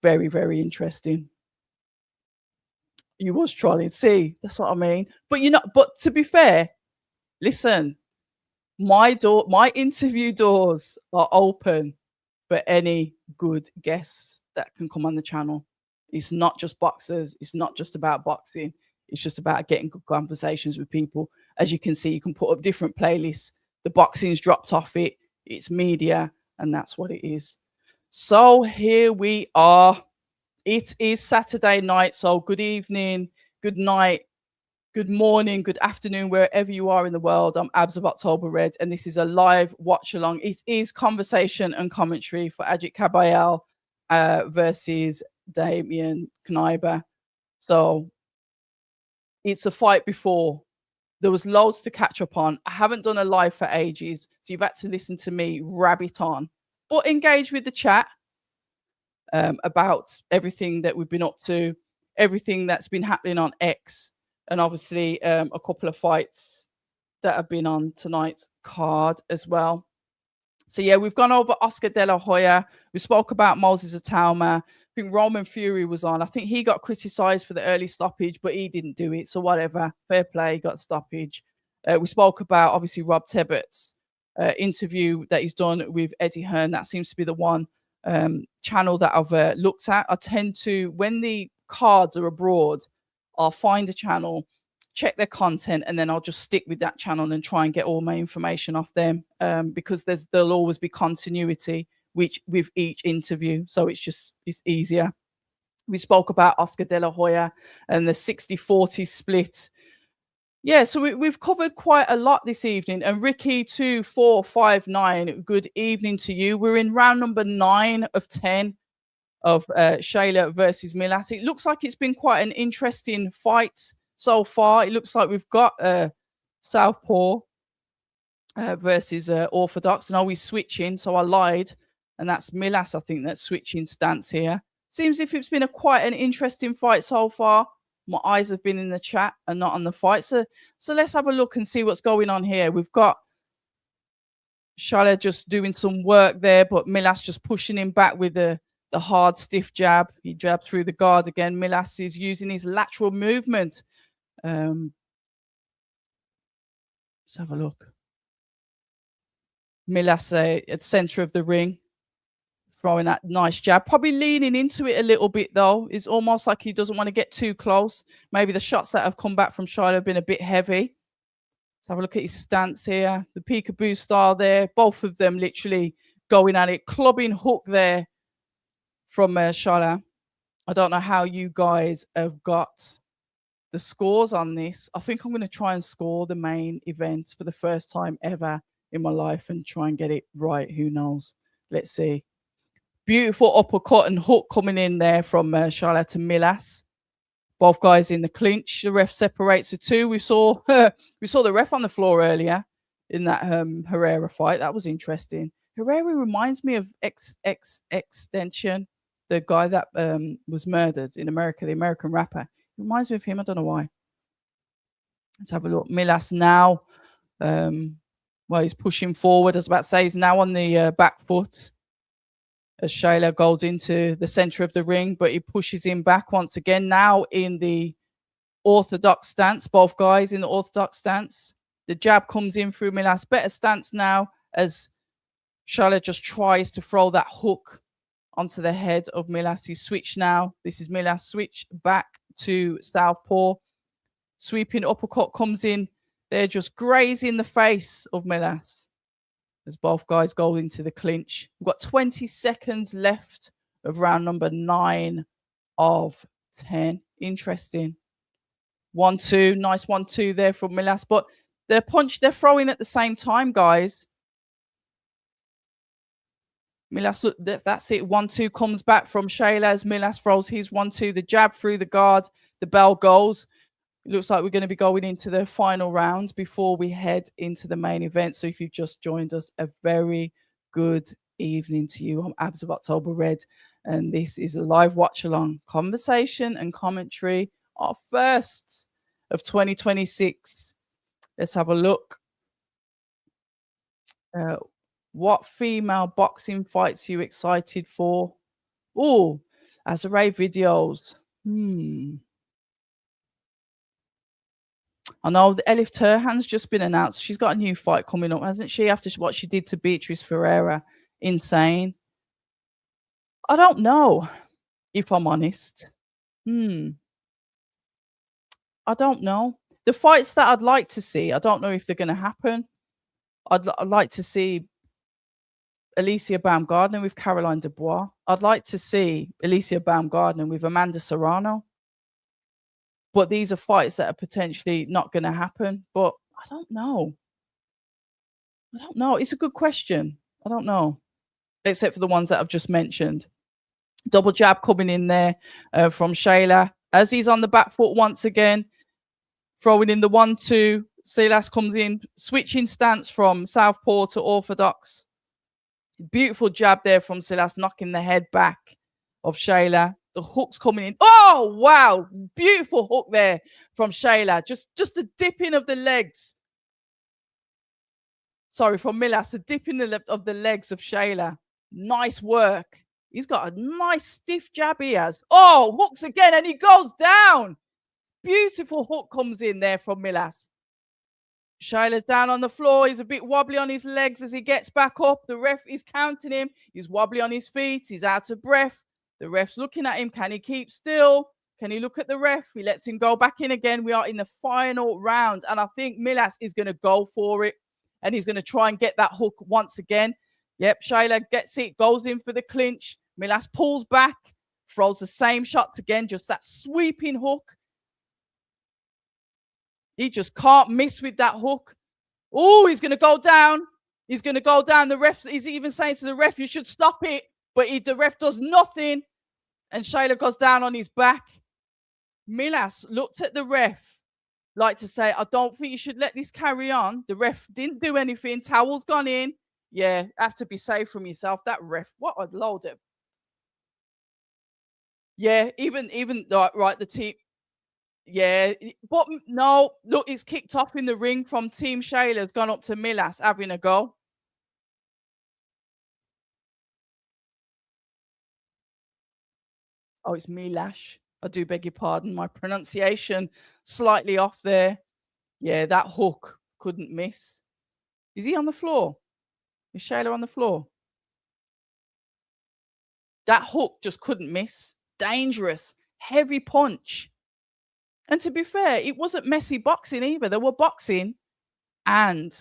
Very, very interesting. You was trolling. See, that's what I mean. But but to be fair, listen, my interview doors are open for any good guests that can come on the channel. It's not just boxers. It's not just about boxing. It's just about getting good conversations with people. As you can see, you can put up different playlists. The boxing's dropped off it. It's media, and that's what it is. So here we are. It is Saturday night. So good evening, good night, good morning, good afternoon, wherever you are in the world. I'm Abs of October Red, and this is a live watch along. It is conversation and commentary for Ajit Kabayel versus Damien Knyba. So it's a fight before. There was loads to catch up on. I haven't done a live for ages, so you've had to listen to me rabbit on, but engage with the chat about everything that we've been up to, everything that's been happening on X, and obviously a couple of fights that have been on tonight's card as well. So yeah, we've gone over Oscar De La Hoya. We spoke about Moses Atauma. I think Roman Fury was on. I think he got criticized for the early stoppage, but he didn't do it. So whatever, fair play, got stoppage. We spoke about obviously Rob Tebbett's interview that he's done with Eddie Hearn. That seems to be the one channel that I've looked at. I tend to, when the cards are abroad, I'll find a channel, check their content, and then I'll just stick with that channel and try and get all my information off them, because there'll always be continuity with each interview, so it's easier. We spoke about Oscar De La Hoya and the 60-40 split. Yeah, so we've covered quite a lot this evening. And Ricky 2459, good evening to you. We're in round number 9 of 10 of Shayla versus Milas. It looks like it's been quite an interesting fight so far. It looks like we've got Southpaw versus Orthodox. And are we switching? So I lied. And that's Milas, I think, that's switching stance here. Seems if it's been quite an interesting fight so far. My eyes have been in the chat and not on the fight. So let's have a look and see what's going on here. We've got Shayla just doing some work there, but Milas just pushing him back with the hard, stiff jab. He jabbed through the guard again. Milas is using his lateral movement. Let's have a look. Milas at the center of the ring, throwing that nice jab. Probably leaning into it a little bit, though. It's almost like he doesn't want to get too close. Maybe the shots that have come back from Shayla have been a bit heavy. Let's have a look at his stance here. The peekaboo style there. Both of them literally going at it. Clubbing hook there from Shayla. I don't know how you guys have got the scores on this. I think I'm going to try and score the main event for the first time ever in my life and try and get it right. Who knows? Let's see. Beautiful uppercut and hook coming in there from Shayla to Milas. Both guys in the clinch. The ref separates the two. We saw the ref on the floor earlier in that Herrera fight. That was interesting. Herrera reminds me of Extension, the guy that was murdered in America, the American rapper. It reminds me of him. I don't know why. Let's have a look. Milas now. Well, he's pushing forward. I was about to say he's now on the back foot as Shayla goes into the center of the ring, but he pushes him back once again. Now in the orthodox stance, both guys in the orthodox stance. The jab comes in through Milas. Better stance now as Shayla just tries to throw that hook onto the head of Milas. He switched now. This is Milas switch back to Southpaw. Sweeping uppercut comes in. They're just grazing the face of Milas as both guys go into the clinch. We've got 20 seconds left of round number 9 of 10. Interesting. 1-2. Nice 1-2 there from Milas. But they're throwing at the same time, guys. Milas, look, that's it. 1-2 comes back from Shayla as Milas throws his 1-2. The jab through the guard. The bell goes. It looks like we're going to be going into the final rounds before we head into the main event. So if you've just joined us, a very good evening to you. I'm Abs of October Red, and this is a live watch-along conversation and commentary, our first of 2026. Let's have a look. What female boxing fights are you excited for? Oh, Azare videos. I know the Elif Turhan's just been announced. She's got a new fight coming up, hasn't she? After what she did to Beatrice Ferreira. Insane. I don't know, if I'm honest. I don't know. The fights that I'd like to see, I don't know if they're going to happen. I'd like to see Alicia Baumgardner with Caroline Dubois. I'd like to see Alicia Baumgardner with Amanda Serrano. But these are fights that are potentially not going to happen. But I don't know. It's a good question. I don't know. Except for the ones that I've just mentioned. Double jab coming in there from Shayla. As he's on the back foot once again. Throwing in the 1-2. Silas comes in. Switching stance from southpaw to orthodox. Beautiful jab there from Silas. Knocking the head back of Shayla. The hook's coming in. Oh, wow. Beautiful hook there from Shayla. Just the dipping of the legs. Sorry, from Milas. The dipping of the legs of Shayla. Nice work. He's got a nice stiff jab he has. Oh, hooks again and he goes down. Beautiful hook comes in there from Milas. Shayla's down on the floor. He's a bit wobbly on his legs as he gets back up. The ref is counting him. He's wobbly on his feet. He's out of breath. The ref's looking at him. Can he keep still? Can he look at the ref? He lets him go back in again. We are in the final round. And I think Milas is going to go for it. And he's going to try and get that hook once again. Yep, Shayla gets it. Goes in for the clinch. Milas pulls back. Throws the same shots again. Just that sweeping hook. He just can't miss with that hook. Oh, he's going to go down. He's going to go down. The ref is even saying to the ref, you should stop it. But the ref does nothing. And Shayla goes down on his back. Milas looked at the ref like to say, I don't think you should let this carry on. The ref didn't do anything. Towel's gone in. Yeah, have to be safe from yourself. That ref, what a load of. Yeah, even right, the team. Yeah, but no, look, it's kicked off in the ring from Team Shayla's gone up to Milas having a go. Oh, it's Milash. I do beg your pardon. My pronunciation slightly off there. Yeah, that hook couldn't miss. Is he on the floor? Is Shayla on the floor? That hook just couldn't miss. Dangerous. Heavy punch. And to be fair, it wasn't messy boxing either. They were boxing and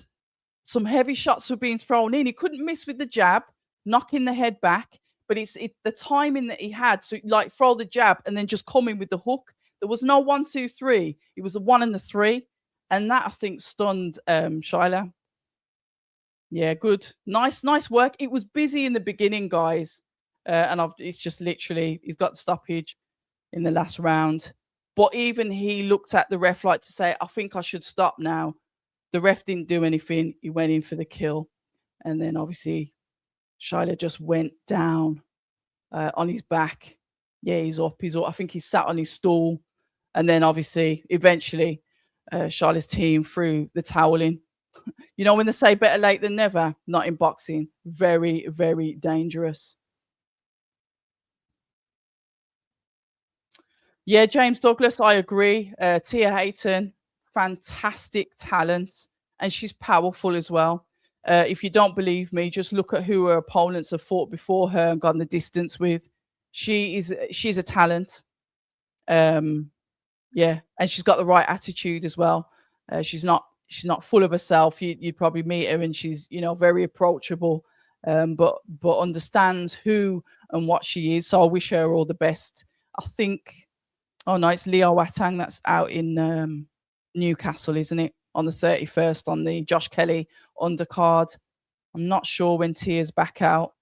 some heavy shots were being thrown in. He couldn't miss with the jab, knocking the head back. But it's the timing that he had to like throw the jab and then just come in with the hook. There was no 1, 2, 3. It was a 1 and a 3. And that, I think, stunned Shayla. Yeah, good. Nice work. It was busy in the beginning, guys. And it's just literally, he's got the stoppage in the last round. But even he looked at the ref like to say, I think I should stop now. The ref didn't do anything. He went in for the kill. And then obviously Shayla just went down on his back. Yeah, he's up. I think he's sat on his stool. And then obviously, eventually, Shayla's team threw the towel in. You know when they say better late than never? Not in boxing. Very, very dangerous. Yeah, James Douglas, I agree. Tia Hayton, fantastic talent. And she's powerful as well. If you don't believe me, just look at who her opponents have fought before her and gone the distance with. She's a talent. Yeah, and she's got the right attitude as well. She's not full of herself. You'd probably meet her and she's, very approachable, but understands who and what she is. So I wish her all the best. I think, oh no, it's Leo Watang that's out in Newcastle, isn't it? On the 31st on the Josh Kelly undercard. I'm not sure when Tia's back out,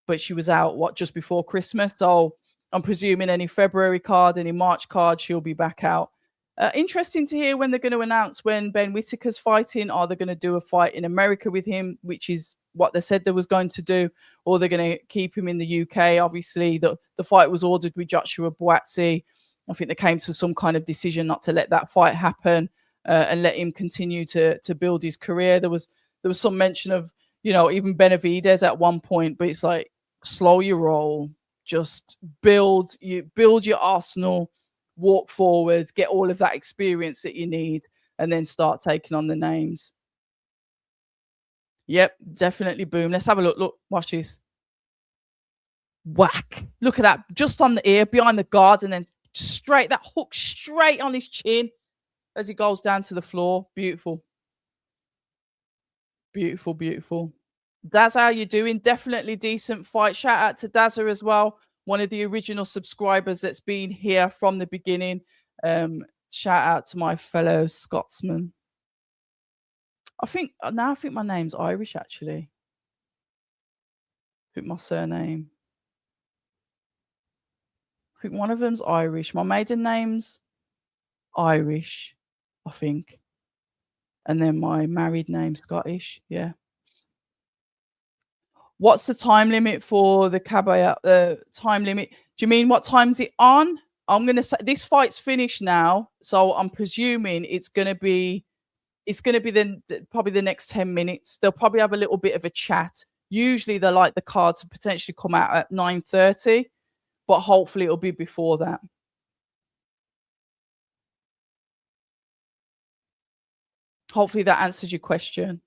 but she was out, just before Christmas? So I'm presuming any February card, any March card, she'll be back out. Interesting to hear when they're going to announce when Ben Whittaker's fighting. Are they going to do a fight in America with him, which is what they said they was going to do, or they're going to keep him in the UK? Obviously, the fight was ordered with Joshua Buatsi. I think they came to some kind of decision not to let that fight happen and let him continue to build his career. There was some mention of, even Benavidez at one point, but it's like, slow your roll, just build your arsenal, walk forward, get all of that experience that you need, and then start taking on the names. Yep, definitely boom. Let's have a look. Look, watch this. Whack. Look at that. Just on the ear, behind the guard, and then straight, that hook straight on his chin as he goes down to the floor. Beautiful. Beautiful, beautiful. Daz, how you doing? Definitely decent fight. Shout out to Dazza as well, one of the original subscribers that's been here from the beginning. Shout out to my fellow Scotsman. I think now I think my name's Irish actually. I think my surname. I think one of them's Irish. My maiden name's Irish, I think. And then my married name's Scottish. Yeah. What's the time limit for the Kabayel? Time limit? Do you mean what time's it on? I'm gonna say this fight's finished now, so I'm presuming it's gonna be probably the next 10 minutes. They'll probably have a little bit of a chat. Usually they like the card to potentially come out at 9:30, but hopefully it'll be before that. Hopefully that answers your question.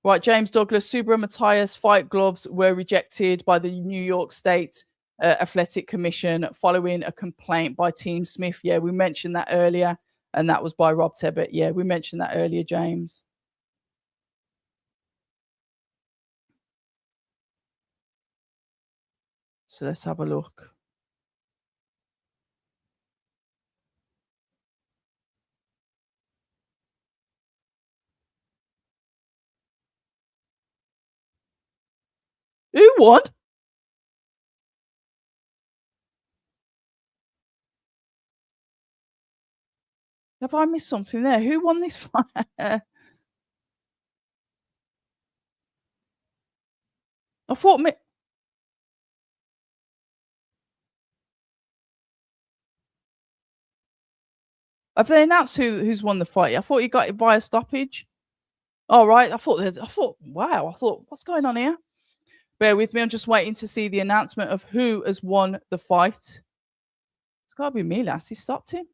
Right, James Douglas, Subra Matthias fight gloves were rejected by the New York State Athletic Commission following a complaint by Team Smith. Yeah, we mentioned that earlier, and that was by Rob Tebbett. Yeah, we mentioned that earlier, James. So let's have a look. Who won? Have I missed something there? Who won this fight? I thought have they announced who's won the fight? I thought he got it via stoppage. All right. I thought, wow. I thought, what's going on here? Bear with me. I'm just waiting to see the announcement of who has won the fight. It's got to be me, lass. He stopped him.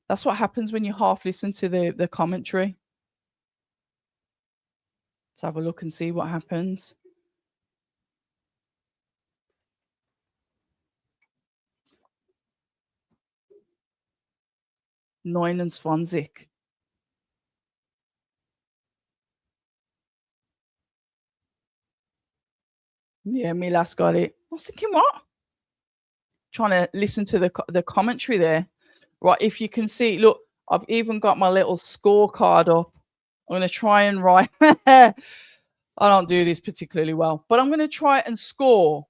That's what happens when you half listen to the commentary. Let's have a look and see what happens. Neunundzwanzig. Yeah, Milas got it. I was thinking, what? Trying to listen to the commentary there. Right, if you can see, look, I've even got my little scorecard up. I'm going to try and write. I don't do this particularly well, but I'm going to try and score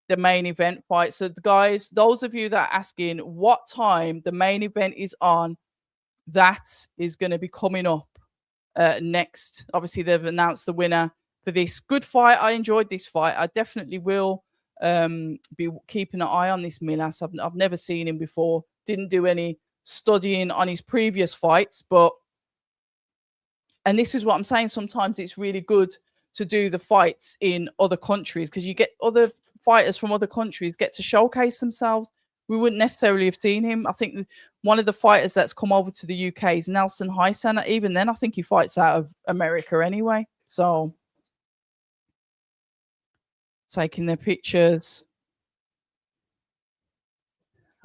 the main event fight. So, guys, those of you that are asking what time the main event is on, that is going to be coming up next. Obviously, they've announced the winner for this good fight. I enjoyed this fight. I definitely will be keeping an eye on this Milas. I've never seen him before. Didn't do any studying on his previous fights, and this is what I'm saying. Sometimes it's really good to do the fights in other countries because you get other fighters from other countries get to showcase themselves. We wouldn't necessarily have seen him. I think one of the fighters that's come over to the UK is Nelson Hysan. Even then, I think he fights out of America anyway. So, taking their pictures.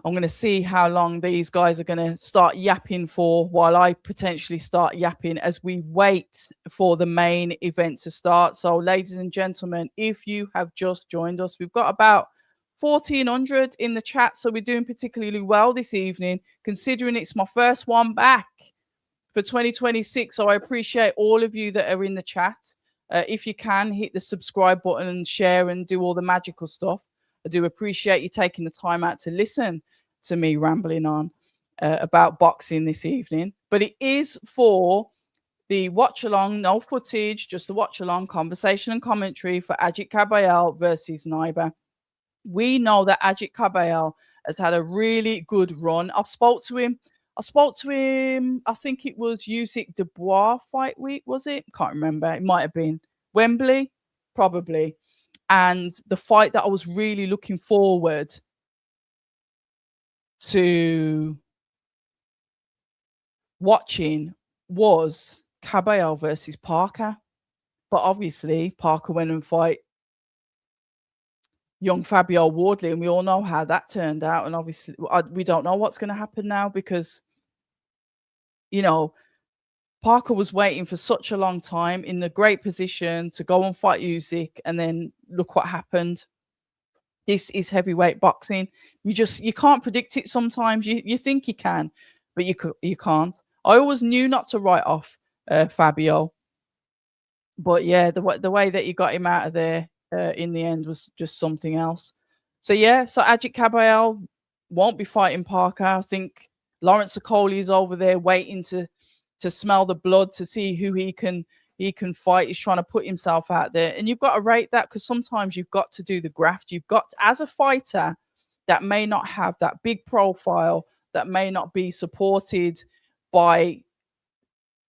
I'm going to see how long these guys are going to start yapping for while I potentially start yapping as we wait for the main event to start. So, ladies and gentlemen, if you have just joined us, we've got about 1,400 in the chat. So we're doing particularly well this evening, considering it's my first one back for 2026. So I appreciate all of you that are in the chat. If you can, hit the subscribe button and share and do all the magical stuff. I do appreciate you taking the time out to listen to me rambling on about boxing this evening. But it is for the watch along, no footage, just the watch along conversation and commentary for Ajit Kabayel versus Knyba. We know that Ajit Kabayel has had a really good run. I spoke to him. I think it was Usyk Dubois fight week, was it? Can't remember. It might have been Wembley, probably. And the fight that I was really looking forward to watching was Kabayel versus Parker. But obviously, Parker went and fight young Fabio Wardley, and we all know how that turned out. And obviously, we don't know what's going to happen now because, you know, Parker was waiting for such a long time in a great position to go and fight Usyk, and then look what happened. This is heavyweight boxing. You can't predict it sometimes. You think you can, but you can't. I always knew not to write off Fabio, but yeah, the way that you got him out of there in the end was just something else. So yeah, so Ajit Kabayel won't be fighting Parker. I think Lawrence Okoli is over there waiting to smell the blood to see who he can fight. He's trying to put himself out there, and you've got to rate that because sometimes you've got to do the graft. You've got, as a fighter that may not have that big profile, that may not be supported by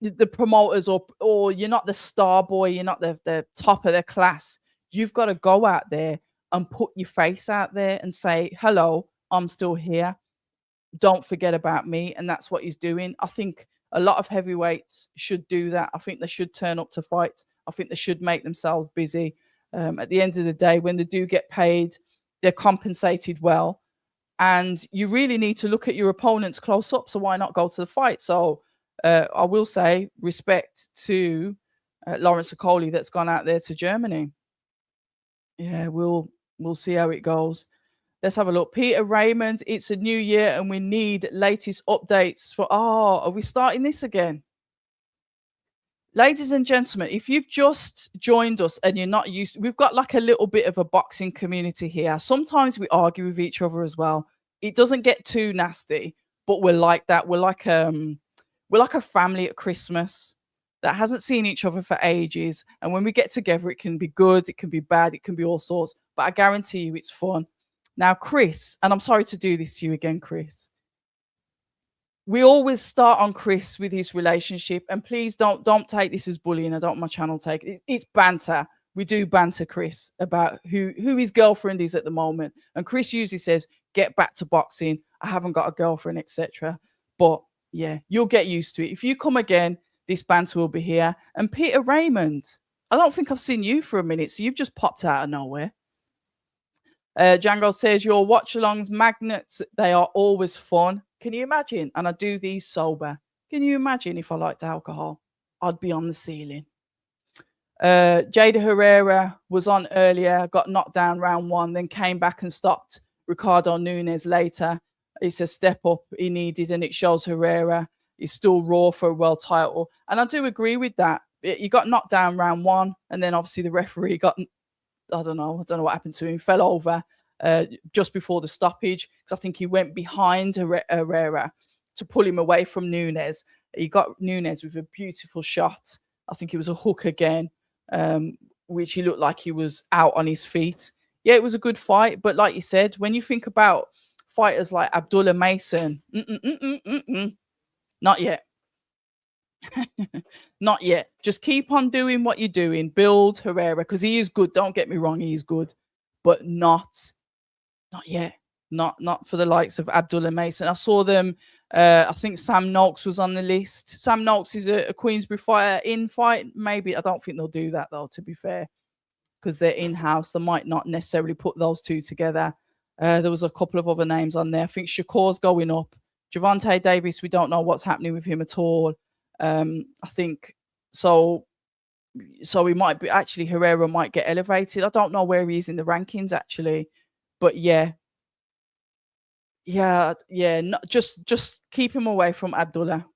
the promoters, or you're not the star boy, you're not the top of the class. You've got to go out there and put your face out there and say, hello, I'm still here. Don't forget about me. And that's what he's doing. I think a lot of heavyweights should do that. I think they should turn up to fight. I think they should make themselves busy. At the end of the day, when they do get paid, they're compensated well. And you really need to look at your opponents close up. So why not go to the fight? So I will say respect to Lawrence Okoli that's gone out there to Germany. Yeah, we'll see how it goes. Let's have a look. Peter Raymond, it's a new year and we need latest updates for... Oh, are we starting this again? Ladies and gentlemen, if you've just joined us and you're not used... We've got like a little bit of a boxing community here. Sometimes we argue with each other as well. It doesn't get too nasty, but we're like that. We're like a family at Christmas that hasn't seen each other for ages. And when we get together, it can be good, it can be bad, it can be all sorts. But I guarantee you it's fun. Now, Chris, and I'm sorry to do this to you again, Chris. We always start on Chris with his relationship. And please don't take this as bullying. I don't want my channel take it. It's banter. We do banter Chris about who his girlfriend is at the moment. And Chris usually says, get back to boxing. I haven't got a girlfriend, etc. But yeah, you'll get used to it. If you come again, this banter will be here. And Peter Raymond, I don't think I've seen you for a minute, so you've just popped out of nowhere. Django says, your watch-alongs, magnets, they are always fun. Can you imagine? And I do these sober. Can you imagine if I liked alcohol? I'd be on the ceiling. Jada Herrera was on earlier, got knocked down round 1, then came back and stopped Ricardo Nunes later. It's a step up he needed, and it shows Herrera is still raw for a world title. And I do agree with that. You got knocked down round 1, and then obviously the referee got... I don't know what happened to him. Fell over just before the stoppage because I think he went behind Herrera to pull him away from Nunes. He got Nunes with a beautiful shot. I think it was a hook again, which he looked like he was out on his feet. Yeah, it was a good fight. But like you said, when you think about fighters like Abdullah Mason, not yet. Not yet. Just keep on doing what you're doing. Build Herrera because he is good. Don't get me wrong, he is good, but not yet. Not for the likes of Abdullah Mason. I saw them. I think Sam Noakes was on the list. Sam Noakes is a Queensbury fighter in fight. Maybe I don't think they'll do that though. To be fair, because they're in house, they might not necessarily put those two together. There was a couple of other names on there. I think Shakur's going up. Javante Davis, we don't know what's happening with him at all. I think so he might be actually Herrera might get elevated. I don't know where he is in the rankings actually, but yeah, not just keep him away from Abdullah.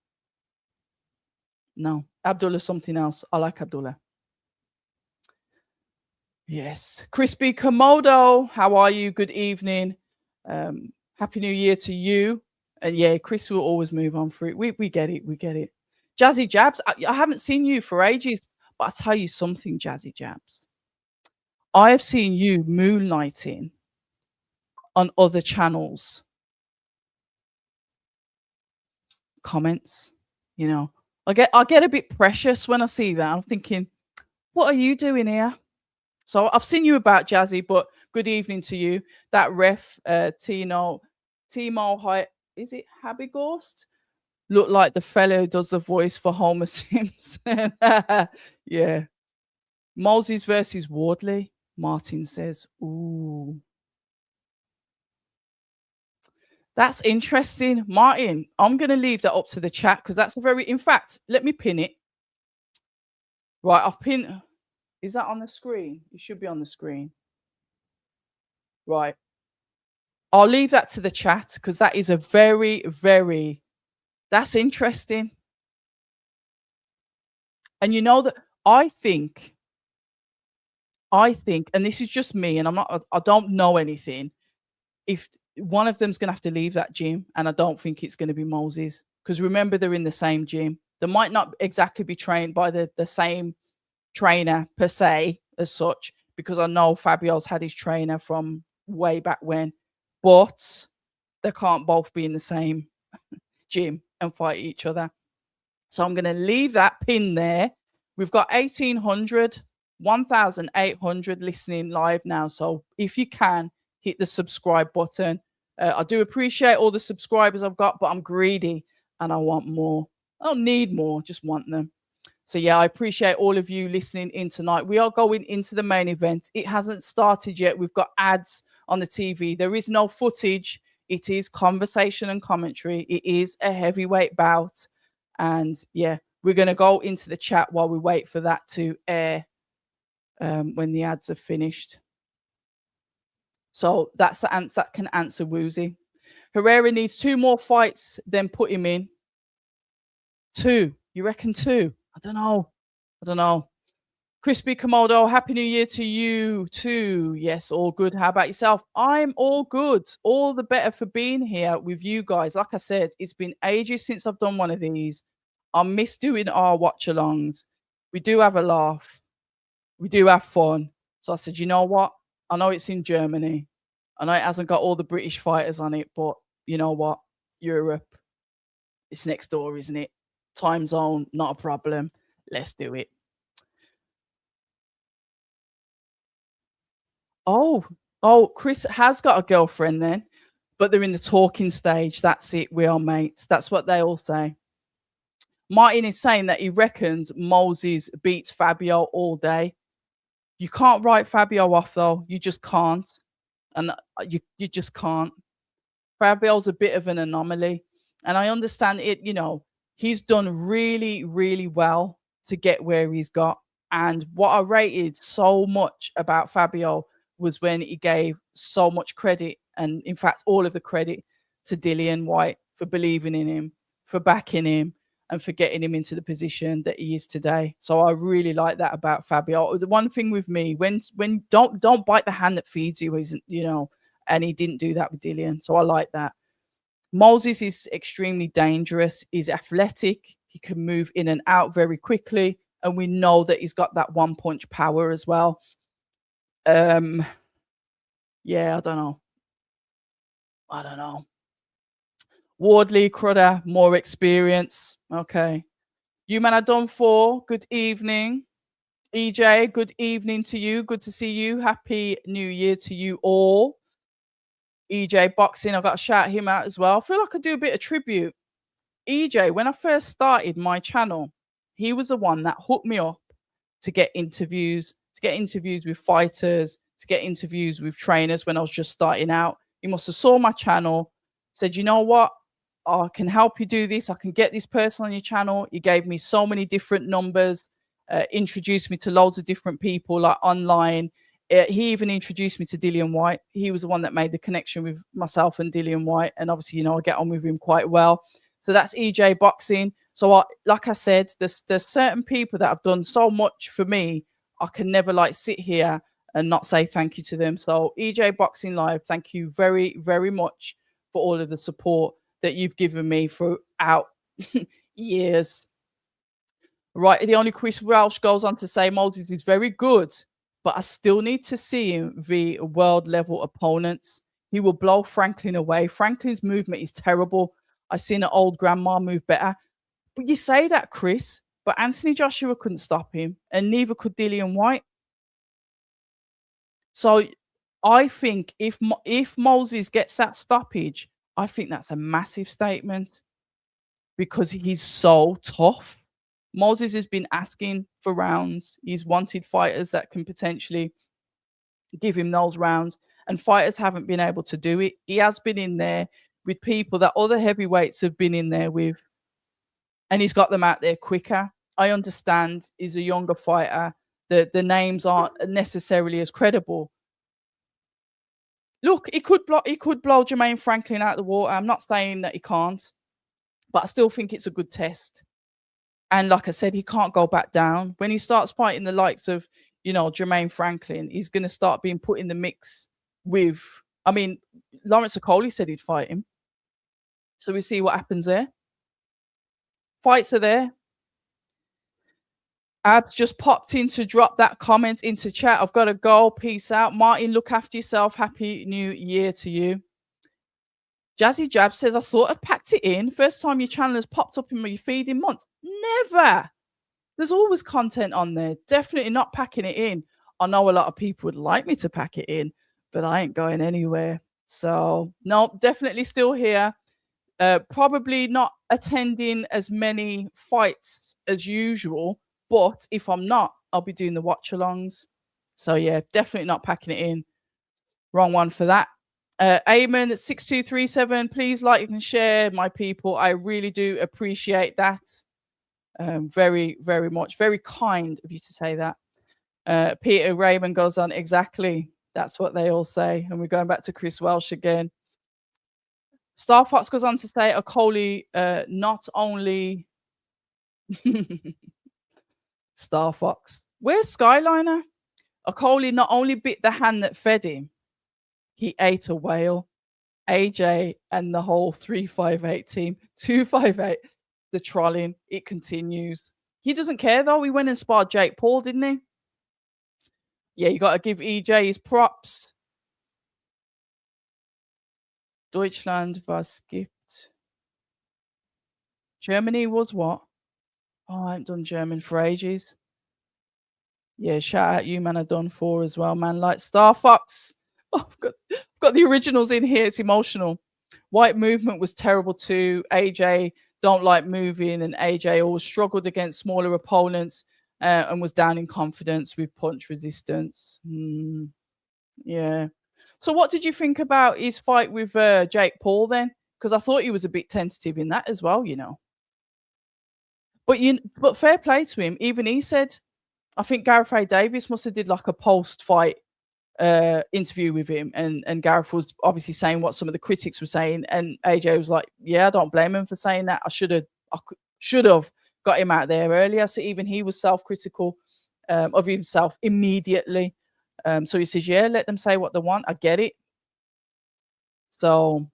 No, Abdullah something else. I like Abdullah. Yes, Crispy Komodo, how are you? Good evening. Happy New Year to you. And yeah, Chris will always move on through it. We get it. Jazzy Jabs, I haven't seen you for ages, but I'll tell you something, Jazzy Jabs. I have seen you moonlighting on other channels. Comments, you know. I get a bit precious when I see that. I'm thinking, what are you doing here? So I've seen you about, Jazzy, but good evening to you. That ref, Tino Timo Hi is it Habigorst? Look like the fellow who does the voice for Homer Simpson. Yeah. Moses versus Wardley, Martin says. Ooh. That's interesting. Martin, I'm gonna leave that up to the chat because that's a very in fact, let me pin it. Right, I've pinned. Is that on the screen? It should be on the screen. Right. I'll leave that to the chat because that is a very, very that's interesting. And you know that I think, and this is just me, and I don't know anything. If one of them's gonna have to leave that gym, and I don't think it's gonna be Moses, because remember they're in the same gym. They might not exactly be trained by the same trainer per se as such, because I know Fabio's had his trainer from way back when, but they can't both be in the same gym and fight each other. So I'm going to leave that pin there. We've got 1,800 listening live now. So if you can, hit the subscribe button. I do appreciate all the subscribers I've got, but I'm greedy and I want more. I don't need more, just want them. So yeah, I appreciate all of you listening in tonight. We are going into the main event. It hasn't started yet. We've got ads on the TV. There is no footage. It is conversation and commentary. It is a heavyweight bout. And yeah, we're going to go into the chat while we wait for that to air when the ads are finished. So that's the answer that can answer Woozy. Herrera needs 2 more fights, then put him in. 2. You reckon 2? I don't know. Crispy Komodo, Happy New Year to you too. Yes, all good. How about yourself? I'm all good. All the better for being here with you guys. Like I said, it's been ages since I've done one of these. I miss doing our watch-alongs. We do have a laugh. We do have fun. So I said, you know what? I know it's in Germany. I know it hasn't got all the British fighters on it, but you know what? Europe. It's next door, isn't it? Time zone, not a problem. Let's do it. Oh, Chris has got a girlfriend then, but they're in the talking stage. That's it. We are mates. That's what they all say. Martin is saying that he reckons Moses beats Fabio all day. You can't write Fabio off though. You just can't. And you just can't. Fabio's a bit of an anomaly. And I understand it, you know, he's done really, really well to get where he's got. And what I rated so much about Fabio was when he gave so much credit, and in fact, all of the credit to Dillian White for believing in him, for backing him, and for getting him into the position that he is today. So I really like that about Fabio. The one thing with me, when don't bite the hand that feeds you, isn't, you know, and he didn't do that with Dillian. So I like that. Moses is extremely dangerous. He's athletic. He can move in and out very quickly. And we know that he's got that one punch power as well. Yeah, I don't know. Wardley, Crudder, more experience. Okay. You man are done for. Good evening. EJ, good evening to you. Good to see you. Happy New Year to you all. EJ Boxing, I've got to shout him out as well. I feel like I do a bit of tribute. EJ, when I first started my channel, he was the one that hooked me up to get interviews with fighters, to get interviews with trainers when I was just starting out. He must have saw my channel, said, you know what? I can help you do this. I can get this person on your channel. He gave me so many different numbers, introduced me to loads of different people like online. He even introduced me to Dillian White. He was the one that made the connection with myself and Dillian White. And obviously, you know, I get on with him quite well. So that's EJ Boxing. So like I said, there's certain people that have done so much for me. I can never like sit here and not say thank you to them. So EJ Boxing Live, thank you very, very much for all of the support that you've given me throughout years. Right, the only Chris Welsh goes on to say Moses is very good, but I still need to see him v world level opponents. He will blow Franklin away. Franklin's movement is terrible. I've seen an old grandma move better. But you say that, Chris, but Anthony Joshua couldn't stop him, and neither could Dillian White. So I think if Moses gets that stoppage, I think that's a massive statement because he's so tough. Moses has been asking for rounds. He's wanted fighters that can potentially give him those rounds, and fighters haven't been able to do it. He has been in there with people that other heavyweights have been in there with, and he's got them out there quicker. I understand he's a younger fighter. The names aren't necessarily as credible. Look, he could blow Jermaine Franklin out the water. I'm not saying that he can't, but I still think it's a good test. And like I said, he can't go back down. When he starts fighting the likes of, Jermaine Franklin, he's going to start being put in the mix with, Lawrence Okoli said he'd fight him. So we see what happens there. Fights are there. Abs just popped in to drop that comment into chat. I've got to go. Peace out. Martin, look after yourself. Happy New Year to you. Jazzy Jab says, I thought I'd packed it in. First time your channel has popped up in my feed in months. Never. There's always content on there. Definitely not packing it in. I know a lot of people would like me to pack it in, but I ain't going anywhere. So, no, definitely still here. Probably not attending as many fights as usual, but if I'm not, I'll be doing the watch-alongs. So, yeah, definitely not packing it in. Wrong one for that. Eamon 6237, please like and share, my people. I really do appreciate that. Very, very much. Very kind of you to say that. Peter Raymond goes on, exactly. That's what they all say. And we're going back to Chris Welsh again. Star Fox goes on to say, Okoli not only... Star Fox. Where's Skyliner? Okoli not only bit the hand that fed him, he ate a whale. AJ and the whole 358 team. 258. The trolling. It continues. He doesn't care, though. He went and sparred Jake Paul, didn't he? Yeah, you got to give EJ his props. Deutschland was gibt. Germany was what? Oh, I haven't done German for ages. Yeah, shout out you, man. I've done 4 as well, man. Like Star Fox. Oh, I've got the originals in here. It's emotional. White movement was terrible too. AJ don't like moving, and AJ always struggled against smaller opponents and was down in confidence with punch resistance. Yeah. So what did you think about his fight with Jake Paul then? Because I thought he was a bit tentative in that as well, But fair play to him. Even he said, I think Gareth A. Davis must have did like a post-fight interview with him, and Gareth was obviously saying what some of the critics were saying, and AJ was like, yeah, I don't blame him for saying that. I should have got him out there earlier. So even he was self-critical of himself immediately. So he says, yeah, let them say what they want. I get it. So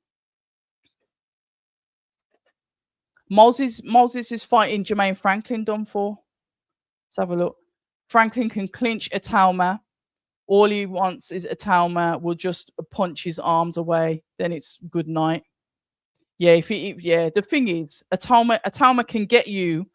Moses is fighting Jermaine Franklin done for. Let's have a look. Franklin can clinch a Talma. All he wants is a Talma will just punch his arms away. Then it's good night. Yeah, the thing is, a Talma can get you.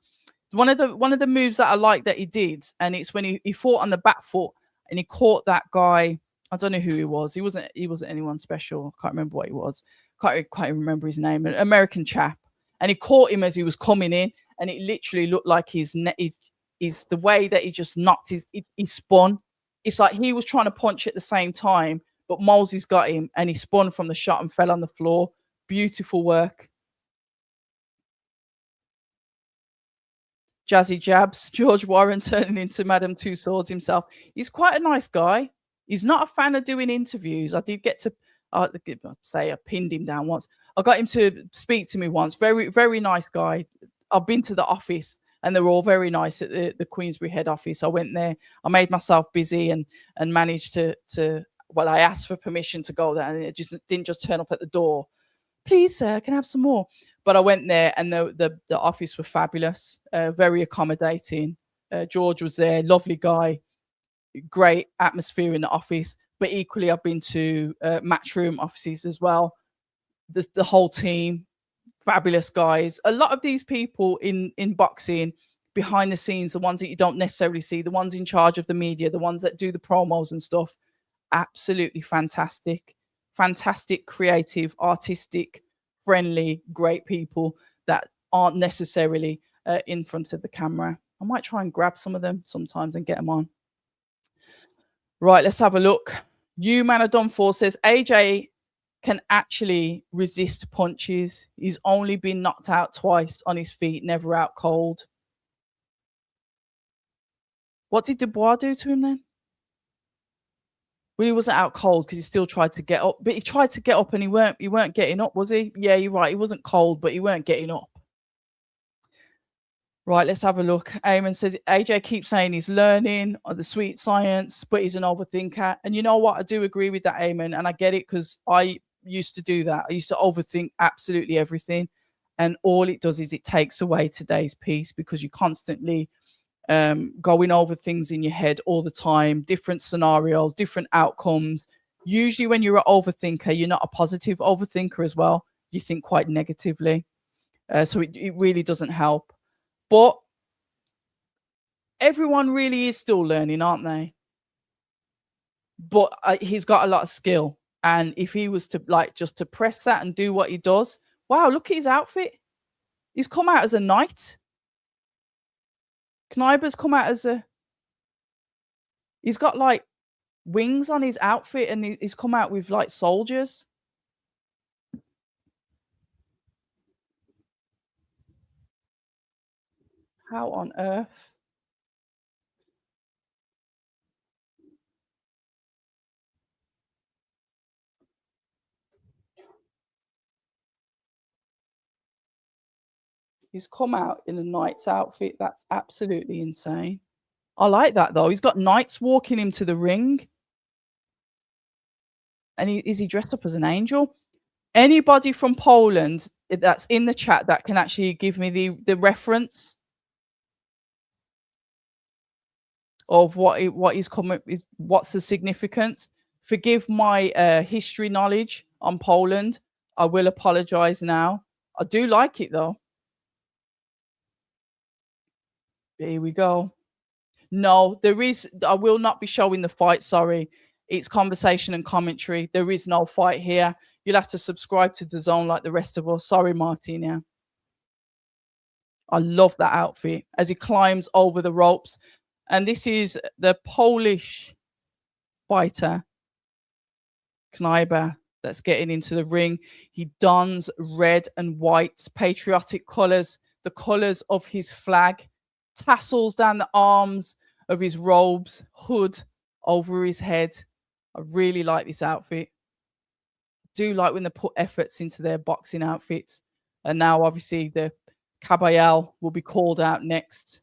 One of the moves that I like that he did, and it's when he fought on the back foot and he caught that guy. I don't know who he was. He wasn't anyone special. I can't remember what he was. Can't remember his name. An American chap. And he caught him as he was coming in, and it literally looked like his the way that he just knocked he spun. It's like he was trying to punch at the same time, but Moses got him and he spun from the shot and fell on the floor. Beautiful work. Jazzy Jabs, George Warren turning into Madame Two Swords himself. He's quite a nice guy. He's not a fan of doing interviews. I did get to say I pinned him down once. I got him to speak to me once. Very, very nice guy. I've been to the office and they're all very nice at the Queensbury head office. I went there. I made myself busy and managed to I asked for permission to go there, and it just didn't just turn up at the door. Please, sir, can I have some more? But I went there, and the office were fabulous, very accommodating. George was there, lovely guy, great atmosphere in the office. But equally, I've been to Matchroom offices as well. The whole team, fabulous guys. A lot of these people in boxing, behind the scenes, the ones that you don't necessarily see, the ones in charge of the media, the ones that do the promos and stuff, absolutely fantastic, creative, artistic friendly, great people that aren't necessarily in front of the camera. I might try and grab some of them sometimes and get them on. Right, let's have a look. You Man of Done 4 says AJ can actually resist punches. He's only been knocked out twice on his feet, never out cold. What did Dubois do to him then? Well, he wasn't out cold because he still tried to get up, but he tried to get up and he weren't getting up, was he? Yeah, you're right. He wasn't cold, but he weren't getting up. Right, let's have a look. Eamon says AJ keeps saying he's learning on the sweet science, but he's an overthinker. And you know what? I do agree with that, Eamon, and I get it because I used to do that. I used to overthink absolutely everything, and all it does is it takes away today's peace because you're constantly going over things in your head all the time, different scenarios, different outcomes. Usually when you're an overthinker, you're not a positive overthinker as well. You think quite negatively. So it really doesn't help. But everyone really is still learning, aren't they? But he's got a lot of skill. And if he was to just to press that and do what he does, wow, look at his outfit. He's come out as a knight. Knyba's come out as he's got like wings on his outfit and he's come out with like soldiers. How on earth? He's come out in a knight's outfit. That's absolutely insane. I like that though. He's got knights walking him to the ring. And is he dressed up as an angel? Anybody from Poland that's in the chat that can actually give me the reference of what he's coming is, what's the significance? Forgive my history knowledge on Poland. I will apologize now. I do like it though. Here we go. No, I will not be showing the fight. Sorry. It's conversation and commentary. There is no fight here. You'll have to subscribe to DAZN like the rest of us. Sorry, Martina. I love that outfit as he climbs over the ropes. And this is the Polish fighter, Knyba, that's getting into the ring. He dons red and white, patriotic colors, the colors of his flag, tassels down the arms of his robes, hood over his head. I really like this outfit. Do like when they put efforts into their boxing outfits. And now obviously the Kabayel will be called out next.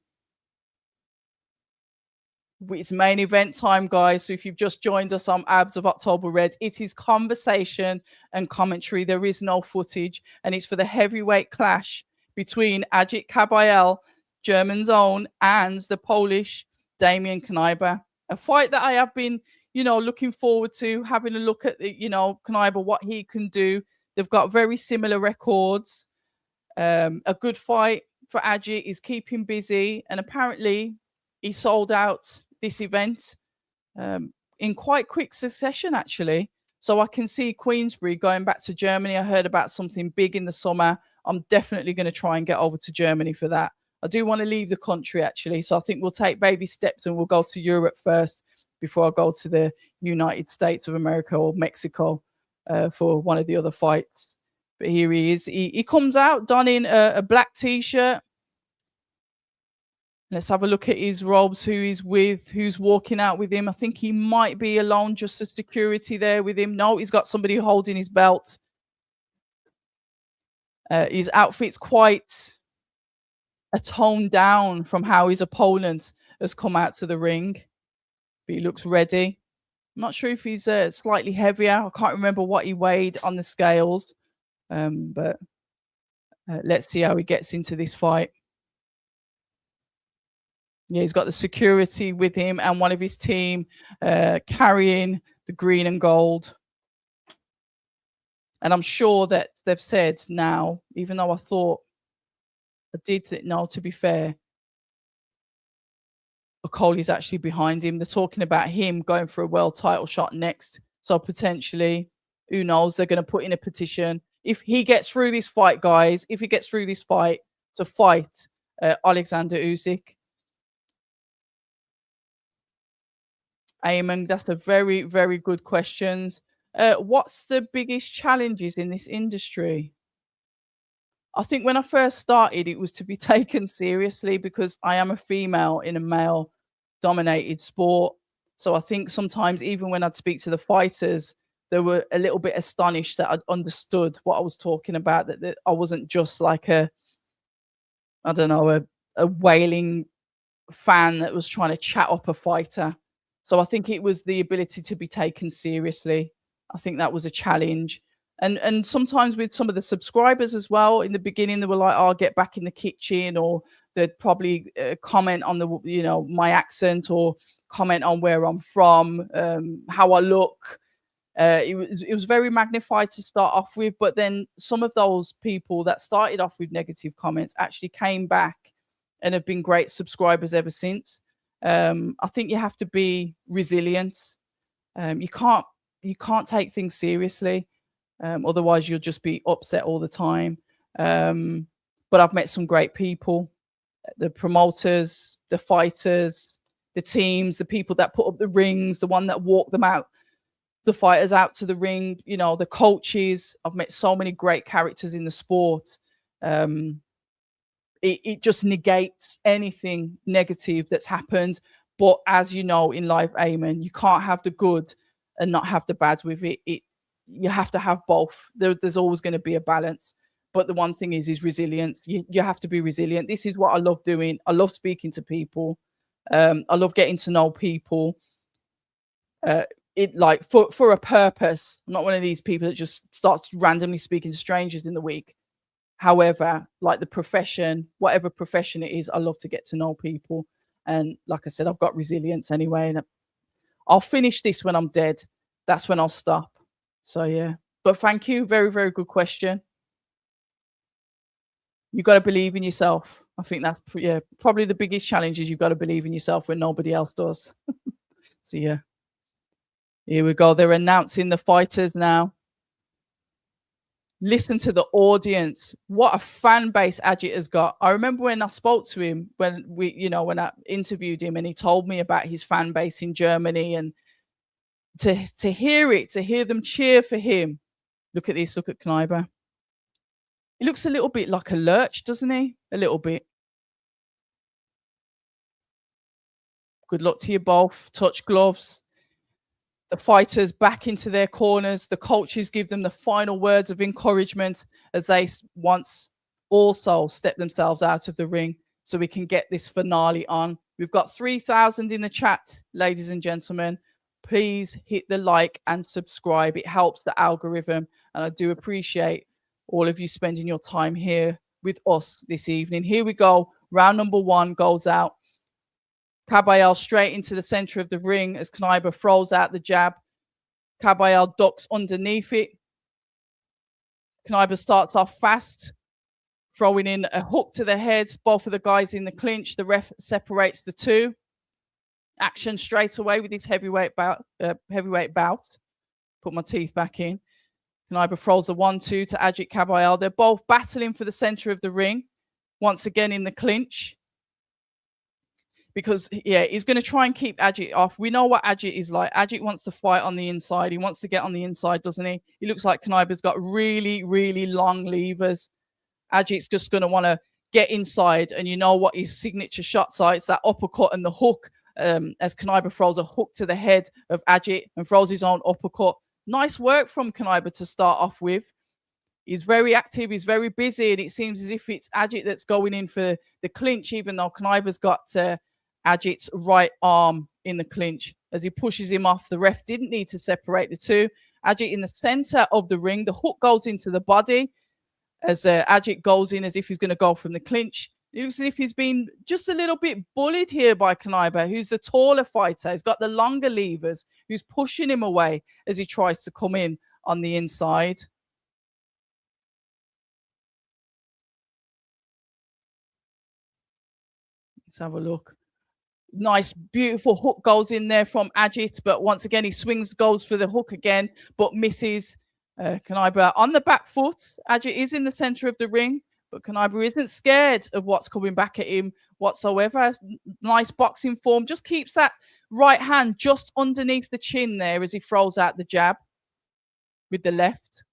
It's main event time, guys. So if you've just joined us on Abs of October Red, it is conversation and commentary. There is no footage. And it's for the heavyweight clash between Ajit Kabayel, German's own, and the Polish Damian Knyba. A fight that I have been, looking forward to, having a look at, Knyba, what he can do. They've got very similar records. A good fight for Ajit is keeping busy. And apparently he sold out this event in quite quick succession, actually. So I can see Queensbury going back to Germany. I heard about something big in the summer. I'm definitely going to try and get over to Germany for that. I do want to leave the country, actually. So I think we'll take baby steps and we'll go to Europe first before I go to the United States of America or Mexico for one of the other fights. But here he is. He comes out donning a black T-shirt. Let's have a look at his robes, who he's with, who's walking out with him. I think he might be alone, just as security there with him. No, he's got somebody holding his belt. His outfit's quite a tone down from how his opponent has come out to the ring. But he looks ready. I'm not sure if he's slightly heavier. I can't remember what he weighed on the scales. But let's see how he gets into this fight. Yeah, he's got the security with him and one of his team carrying the green and gold. And I'm sure that they've said now, even though I thought I did know, to be fair, Okoli's actually behind him. They're talking about him going for a world title shot next. So potentially, who knows, they're going to put in a petition. if he gets through this fight, guys, if he gets through this fight to fight Alexander Usyk. Eamon, that's a very, very good questions. What's the biggest challenges in this industry? I think when I first started, it was to be taken seriously because I am a female in a male dominated sport. So I think sometimes even when I'd speak to the fighters, they were a little bit astonished that I'd understood what I was talking about, that I wasn't just like I don't know, a wailing fan that was trying to chat up a fighter. So I think it was the ability to be taken seriously. I think that was a challenge. And sometimes with some of the subscribers as well, in the beginning, they were like, "Oh, get back in the kitchen," or they'd probably comment on my accent, or comment on where I'm from, how I look. It was very magnified to start off with, but then some of those people that started off with negative comments actually came back and have been great subscribers ever since. I think you have to be resilient. You can't take things seriously. Otherwise, you'll just be upset all the time. But I've met some great people, the promoters, the fighters, the teams, the people that put up the rings, the one that walk them out, the fighters out to the ring, the coaches. I've met so many great characters in the sport. It just negates anything negative that's happened. But as you know, in life, Eamon, you can't have the good and not have the bad with it. You have to have both. There's always going to be a balance. But the one thing is resilience. You have to be resilient. This is what I love doing. I love speaking to people. I love getting to know people. It like for a purpose. I'm not one of these people that just starts randomly speaking to strangers in the week. However, like the profession, whatever profession it is, I love to get to know people. And like I said, I've got resilience anyway. And I'll finish this when I'm dead. That's when I'll stop. So yeah, but thank you. Very, very good question. You got to believe in yourself. I think that's probably the biggest challenge is you've got to believe in yourself when nobody else does. So yeah, here we go. They're announcing the fighters now. Listen to the audience. What a fan base Ajit has got. I remember when I spoke to him, when I interviewed him, and he told me about his fan base in Germany, and to hear them cheer for him. Look at this, look at Knyba. He looks a little bit like a lurch, doesn't he? A little bit. Good luck to you both. Touch gloves. The fighters back into their corners. The coaches give them the final words of encouragement as they once also step themselves out of the ring so we can get this finale on. We've got 3,000 in the chat, ladies and gentlemen. Please hit the like and subscribe. It helps the algorithm. And I do appreciate all of you spending your time here with us this evening. Here we go. Round number 1 goes out. Kabayel straight into the center of the ring as Knyba throws out the jab. Kabayel ducks underneath it. Knyba starts off fast, throwing in a hook to the head. Both of the guys in the clinch. The ref separates the two. Action straight away with this heavyweight bout. Put my teeth back in. Knyba throws the 1-2 to Ajit Kabayel. They're both battling for the center of the ring. Once again in the clinch. Because, he's going to try and keep Ajit off. We know what Ajit is like. Ajit wants to fight on the inside. He wants to get on the inside, doesn't he? He looks like Knyba's got really, really long levers. Ajit's just going to want to get inside. And you know what his signature shots are. It's that uppercut and the hook. As Knyba throws a hook to the head of Ajit and throws his own uppercut. Nice work from Knyba to start off with. He's very active. He's very busy. And it seems as if it's Ajit that's going in for the clinch, even though Knyba's got Ajit's right arm in the clinch. As he pushes him off, the ref didn't need to separate the two. Ajit in the center of the ring. The hook goes into the body as Ajit goes in as if he's going to go from the clinch. It looks as if he's been just a little bit bullied here by Knyba, who's the taller fighter. He's got the longer levers, who's pushing him away as he tries to come in on the inside. Let's have a look. Nice, beautiful hook goes in there from Ajit, but once again, he goes for the hook again, but misses. Knyba on the back foot. Ajit is in the center of the ring, but Knyba isn't scared of what's coming back at him whatsoever. Nice boxing form. Just keeps that right hand just underneath the chin there as he throws out the jab with the left.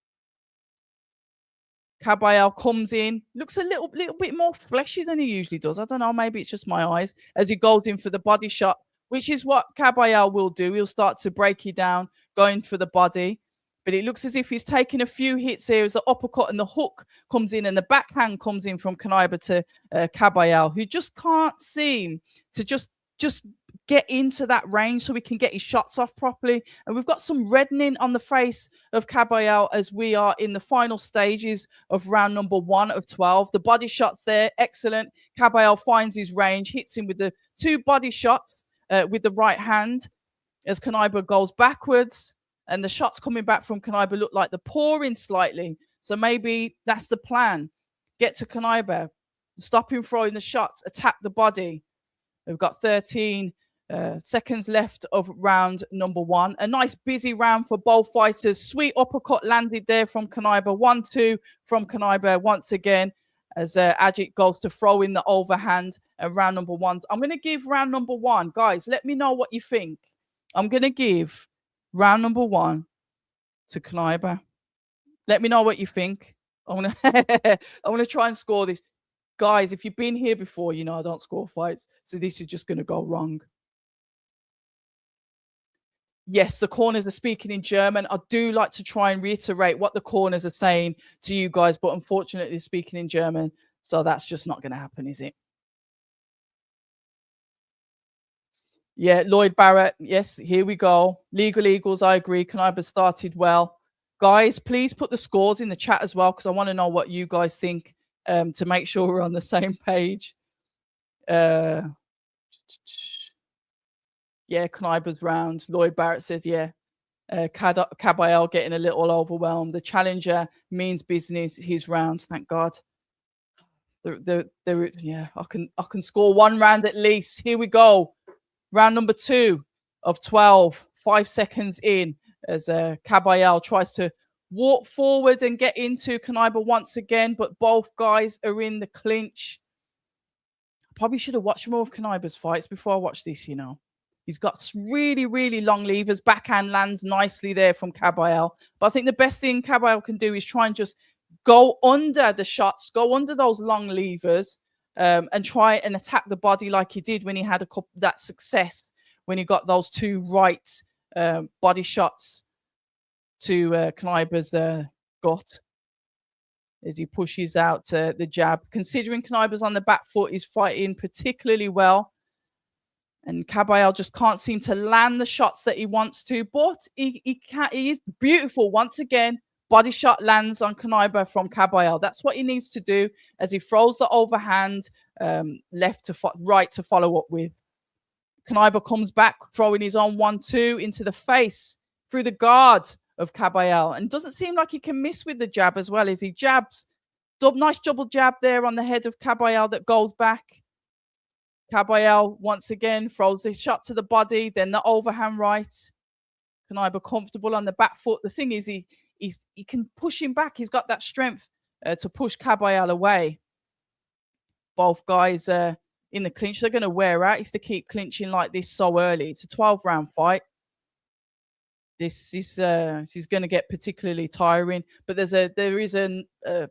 Kabayel comes in, looks a little bit more fleshy than he usually does. I don't know, maybe it's just my eyes, as he goes in for the body shot, which is what Kabayel will do. He'll start to break you down, going for the body. But it looks as if he's taking a few hits here as the uppercut and the hook comes in and the backhand comes in from Knyba to Kabayel, who just can't seem to just get into that range so we can get his shots off properly. And we've got some reddening on the face of Kabayel as we are in the final stages of round number 1 of 12. The body shots there, excellent. Kabayel finds his range, hits him with the 2 body shots with the right hand as Knyba goes backwards. And the shots coming back from Knyba look like they're pouring slightly. So maybe that's the plan. Get to Knyba, stop him throwing the shots, attack the body. We've got 13 seconds left of round number 1. A nice busy round for both fighters. Sweet uppercut landed there from Knyba. 1-2 from Knyba once again as Ajit goes to throw in the overhand. And round number 1. I'm going to give round number 1. Guys, let me know what you think. I'm going to give round number 1 to Knyba. Let me know what you think. I'm gonna try and score this. Guys, if you've been here before, you know I don't score fights. So this is just going to go wrong. Yes, the corners are speaking in German. I do like to try and reiterate what the corners are saying to you guys, but unfortunately they're speaking in German. So that's just not going to happen, is it? Yeah, Lloyd Barrett. Yes, here we go. Legal Eagles, I agree. Knyba started well. Guys, please put the scores in the chat as well, because I want to know what you guys think to make sure we're on the same page. Yeah, Knyba's round. Lloyd Barrett says, yeah. Kabayel getting a little overwhelmed. The challenger means business. His round, thank God. Yeah, I can score 1 round at least. Here we go. Round number 2 of 12, 5 seconds in as Kabayel tries to walk forward and get into Knyba once again, but both guys are in the clinch. Probably should have watched more of Knyba's fights before I watched this, you know. He's got really, really long levers. Backhand lands nicely there from Kabayel. But I think the best thing Kabayel can do is try and just go under the shots, go under those long levers, and try and attack the body like he did when he had that success when he got those 2 right body shots to Knyba's gut as he pushes out the jab. Considering Knyba's on the back foot, he's fighting particularly well. And Kabayel just can't seem to land the shots that he wants to, but he is beautiful once again. Body shot lands on Knyba from Kabayel. That's what he needs to do as he throws the overhand left to right to follow up with. Knyba comes back, throwing his own 1-2 into the face through the guard of Kabayel. And doesn't seem like he can miss with the jab as well as he jabs. Nice double jab there on the head of Kabayel that goes back. Kabayel once again throws the shot to the body, then the overhand right. Knyba comfortable on the back foot. The thing is, he can push him back. He's got that strength to push Kabayel away. Both guys in the clinch. They're going to wear out if they keep clinching like this so early. It's a 12-round fight. This is going to get particularly tiring. But there is a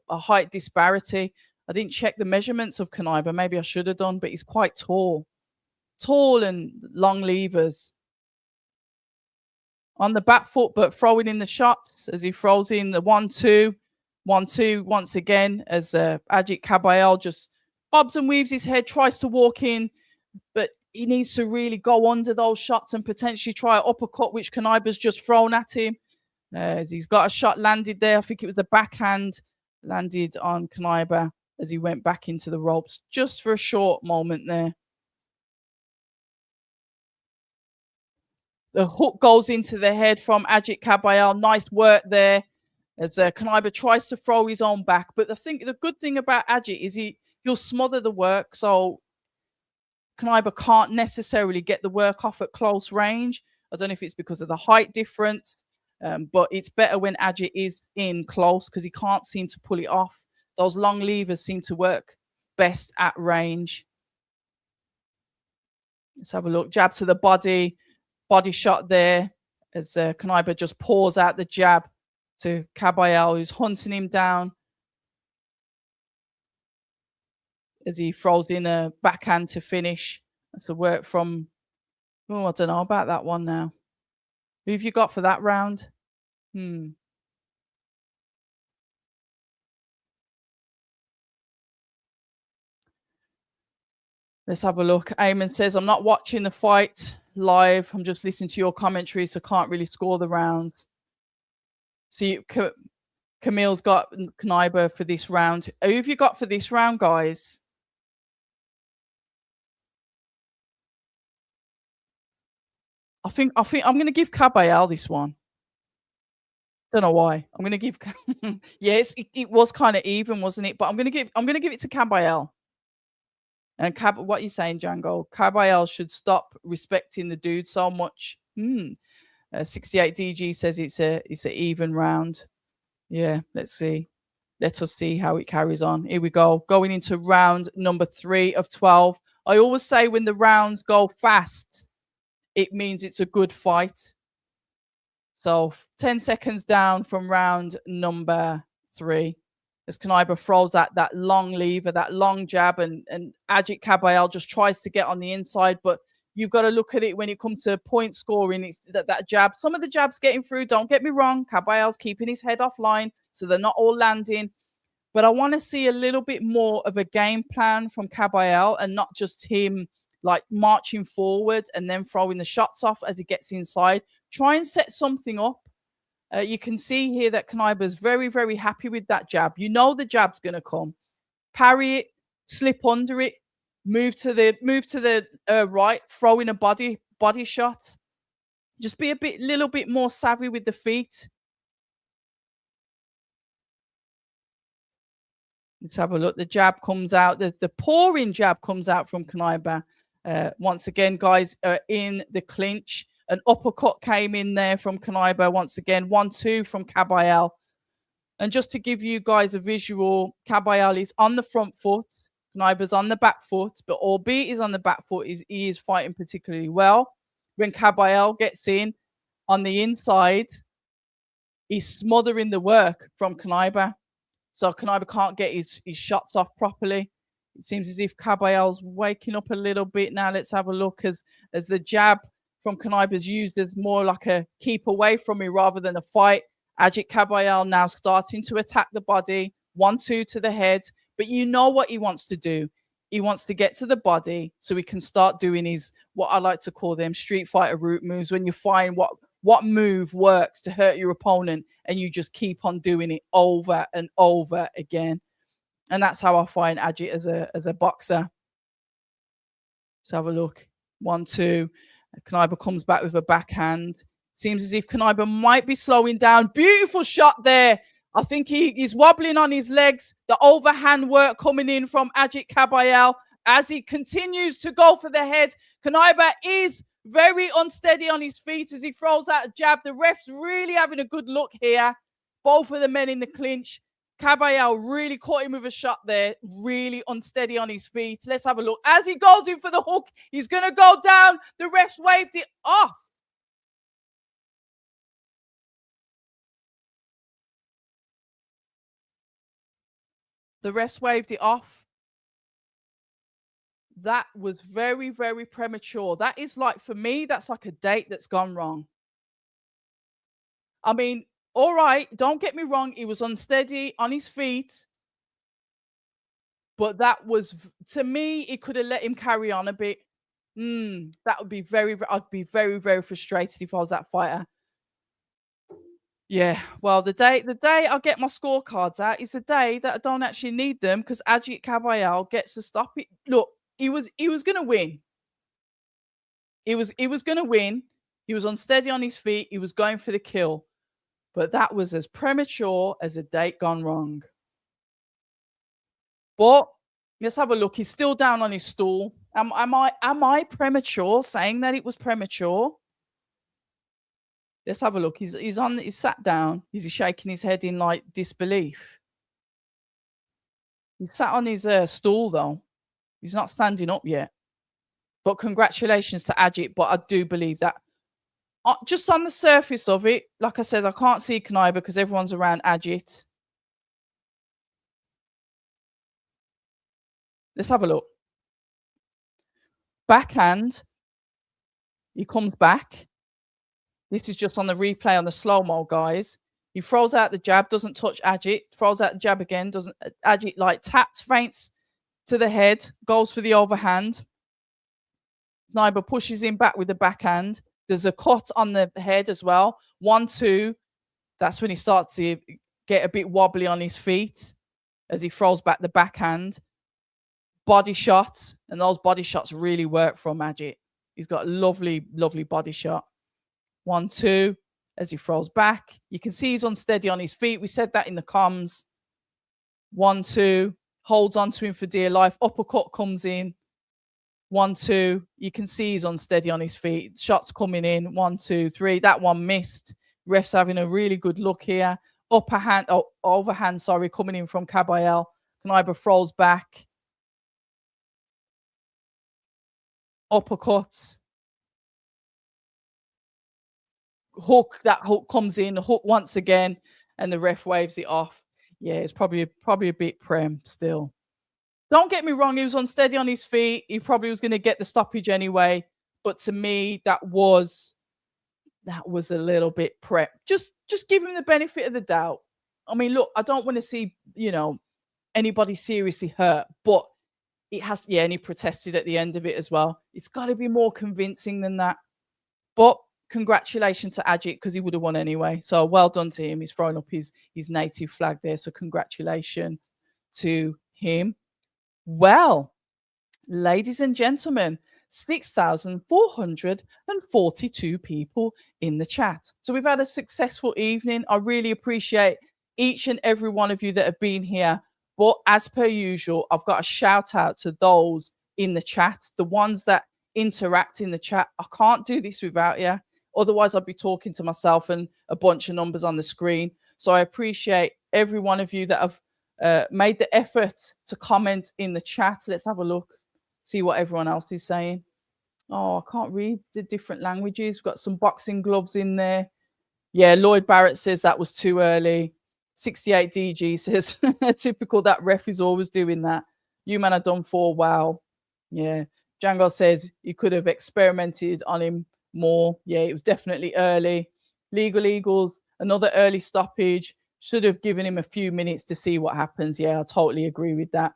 height disparity. I didn't check the measurements of Knyba. Maybe I should have done, but he's quite tall. Tall and long levers. On the back foot, but throwing in the shots as he throws in the 1-2. 1-2 once again as Ajit Kabayel just bobs and weaves his head, tries to walk in, but he needs to really go under those shots and potentially try an uppercut, which Knyba's just thrown at him. As he's got a shot landed there. I think it was the backhand landed on Knyba as he went back into the ropes just for a short moment there. The hook goes into the head from Ajit Kabayel. Nice work there as Knyba tries to throw his own back. But the good thing about Ajit is he'll smother the work. So Knyba can't necessarily get the work off at close range. I don't know if it's because of the height difference. But it's better when Ajit is in close because he can't seem to pull it off. Those long levers seem to work best at range. Let's have a look. Jab to the body shot there as Knyba just pours out the jab to Kabayel, who's hunting him down as he throws in a backhand to finish. That's the work from, oh, I don't know about that one now. Who have you got for that round? Let's have a look. Eamon says, I'm not watching the fight live. I'm just listening to your commentary, so can't really score the rounds. See, Camille's got Knyba for this round. Who have you got for this round, guys? I think I'm going to give Cabayel this one. Don't know why. I'm going to give. Yes, it was kind of even, wasn't it? But I'm going to give it to Cabayel. And what are you saying, Django? Kabayel should stop respecting the dude so much. 68 DG says it's an even round. Yeah, let's see. Let us see how it carries on. Here we go. Going into round number 3 of 12. I always say when the rounds go fast, it means it's a good fight. So 10 seconds down from round number 3. As Knyba throws out that long lever, that long jab, and Ajit Kabayel just tries to get on the inside. But you've got to look at it when it comes to point scoring. It's that jab. Some of the jabs getting through, don't get me wrong. Kabayel's keeping his head offline, so they're not all landing. But I want to see a little bit more of a game plan from Kabayel and not just him like marching forward and then throwing the shots off as he gets inside. Try and set something up. You can see here that Knyba is very, very happy with that jab. You know the jab's going to come. Parry it, slip under it, move to the right, throw in a body shot. Just be little bit more savvy with the feet. Let's have a look. The jab comes out. The pouring jab comes out from Knyba. Once again, guys are in the clinch. An uppercut came in there from Knyba. Once again, 1-2 from Cabayel. And just to give you guys a visual, Cabayel is on the front foot. Knyba's on the back foot. But albeit he's on the back foot, he is fighting particularly well. When Cabayel gets in on the inside, he's smothering the work from Knyba. So Knyba can't get his shots off properly. It seems as if Cabayel's waking up a little bit now. Let's have a look as the jab from Knyba is used as more like a keep away from me rather than a fight. Ajit Kabayel now starting to attack the body. 1-2 to the head. But you know what he wants to do. He wants to get to the body so he can start doing his, what I like to call them, Street Fighter route moves, when you find what move works to hurt your opponent and you just keep on doing it over and over again. And that's how I find Ajit as a boxer. Let's have a look. 1-2. Knyba comes back with a backhand. Seems as if Knyba might be slowing down. Beautiful shot there. I think he's wobbling on his legs. The overhand work coming in from Ajit Kabayel as he continues to go for the head. Knyba is very unsteady on his feet as he throws out a jab. The ref's really having a good look here. Both of the men in the clinch. Kabayel really caught him with a shot there. Really unsteady on his feet. Let's have a look. As he goes in for the hook, he's going to go down. The ref's waved it off. The refs waved it off. That was very, very premature. That is like, for me, that's like a date that's gone wrong. I mean, all right, don't get me wrong. He was unsteady on his feet. But that was, to me, it could have let him carry on a bit. That would be I'd be very, very frustrated if I was that fighter. Yeah, well, the day I get my scorecards out is the day that I don't actually need them because Ajit Kabayel gets to stop it. Look, he was going to win. He was going to win. He was unsteady on his feet. He was going for the kill. But that was as premature as a date gone wrong. But let's have a look. He's still down on his stool. Am I premature saying that it was premature? Let's have a look. He's sat down. Is he shaking his head in like disbelief? He's sat on his stool though. He's not standing up yet. But congratulations to Ajit. But I do believe that just on the surface of it, like I said, I can't see Knyba because everyone's around Ajit. Let's have a look. Backhand. He comes back. This is just on the replay on the slow-mo, guys. He throws out the jab, doesn't touch Ajit. Throws out the jab again, doesn't. Ajit like taps, feints to the head, goes for the overhand. Knyba pushes him back with the backhand. There's a cut on the head as well. 1-2. That's when he starts to get a bit wobbly on his feet as he throws back the backhand. Body shots, and those body shots really work from Ajit. He's got a lovely, lovely body shot. 1-2 as he throws back. You can see he's unsteady on his feet. We said that in the comms. 1-2, holds on to him for dear life. Uppercut comes in. 1-2. You can see he's unsteady on his feet. Shots coming in. 1-2-3. That one missed. Ref's having a really good look here. Overhand, sorry, coming in from Kabayel. Knyba throws back. Uppercuts. Hook, that hook comes in, the hook once again, and the ref waves it off. Yeah, it's probably a bit prem still. Don't get me wrong, he was unsteady on his feet. He probably was going to get the stoppage anyway. But to me, that was a little bit prep. Just give him the benefit of the doubt. I mean, look, I don't want to see, anybody seriously hurt, but it has, and he protested at the end of it as well. It's got to be more convincing than that. But congratulations to Ajit, because he would have won anyway. So well done to him. He's throwing up his native flag there. So congratulations to him. Well, ladies and gentlemen, 6,442 people in the chat. So we've had a successful evening. I really appreciate each and every one of you that have been here. But as per usual, I've got a shout out to those in the chat, the ones that interact in the chat. I can't do this without you. Otherwise, I'd be talking to myself and a bunch of numbers on the screen. So I appreciate every one of you that have made the effort to comment in the chat. Let's have a look, see what everyone else is saying. Oh, I can't read the different languages. We've got some boxing gloves in there. Yeah, Lloyd Barrett says that was too early. 68 DG says, typical, that ref is always doing that. You man are done for. Wow. Yeah. Django says you could have experimented on him more. Yeah, it was definitely early. Legal Eagles, another early stoppage. Should have given him a few minutes to see what happens. Yeah, I totally agree with that.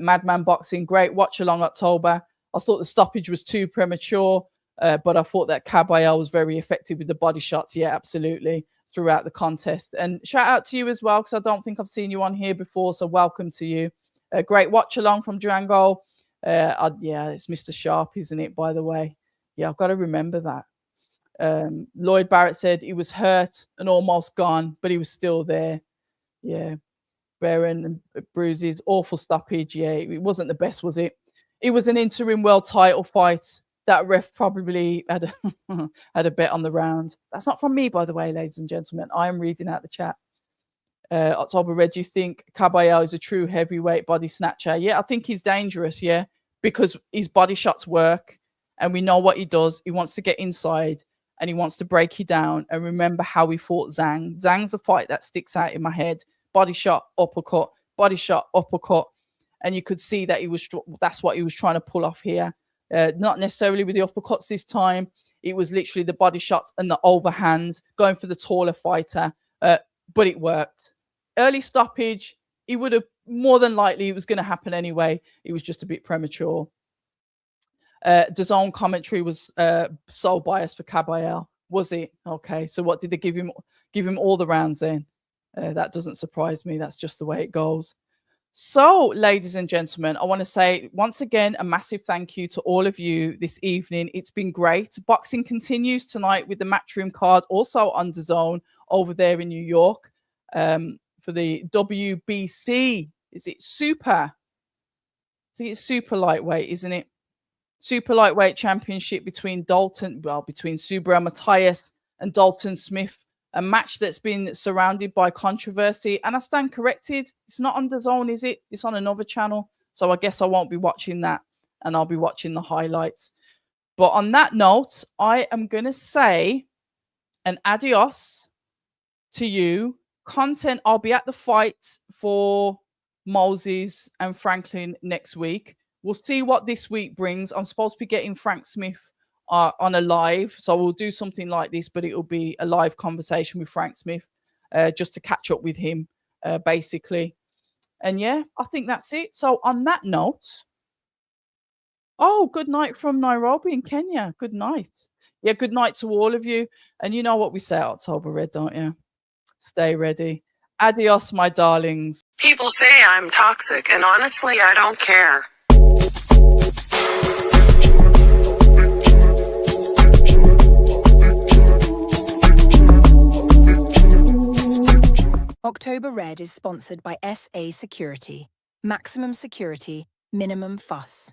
Madman Boxing, great watch along October. I thought the stoppage was too premature, but I thought that Cabayel was very effective with the body shots. Yeah, absolutely, throughout the contest. And shout out to you as well, because I don't think I've seen you on here before, so welcome to you. Great watch along from Durango. Yeah, it's Mr. Sharp, isn't it, by the way? Yeah, I've got to remember that. Lloyd Barrett said he was hurt and almost gone, but he was still there. Yeah, Baron and bruises, awful stoppage. Yeah, it wasn't the best, was it? It was an interim world title fight. That ref probably had a bet on the round. That's not from me, by the way, ladies and gentlemen. I am reading out the chat. October Red, do you think Kabayel is a true heavyweight body snatcher? Yeah, I think he's dangerous, yeah, because his body shots work and we know what he does. He wants to get inside and he wants to break you down. And remember how he fought Zhang. Zhang's a fight that sticks out in my head. Body shot, uppercut, body shot, uppercut. And you could see that that's what he was trying to pull off here. Not necessarily with the uppercuts this time. It was literally the body shots and the overhands, going for the taller fighter. But it worked. Early stoppage, he would have more than likely, it was going to happen anyway. It was just a bit premature. DAZN commentary was so biased for Kabayel. Was it? Okay, so what did they give him? Give him all the rounds then? That doesn't surprise me. That's just the way it goes. So, ladies and gentlemen, I want to say once again a massive thank you to all of you this evening. It's been great. Boxing continues tonight with the Matchroom card, also on DAZN over there in New York, for the WBC. Is it super? I think it's super lightweight, isn't it? Super lightweight championship between between Subra Matthias and Dalton Smith, a match that's been surrounded by controversy. And I stand corrected. It's not on DAZN, is it? It's on another channel. So I guess I won't be watching that, and I'll be watching the highlights. But on that note, I am going to say an adios to you. Content, I'll be at the fight for Moses and Franklin next week. We'll see what this week brings. I'm supposed to be getting Frank Smith on a live, so we'll do something like this, but it'll be a live conversation with Frank Smith, just to catch up with him, basically. And yeah, I think that's it. So on that note, oh, good night from Nairobi in Kenya. Good night. Yeah, good night to all of you. And you know what we say at October Red, don't you? Stay ready. Adios, my darlings. People say I'm toxic, and honestly, I don't care. October Red is sponsored by SA Security. Maximum security, minimum fuss.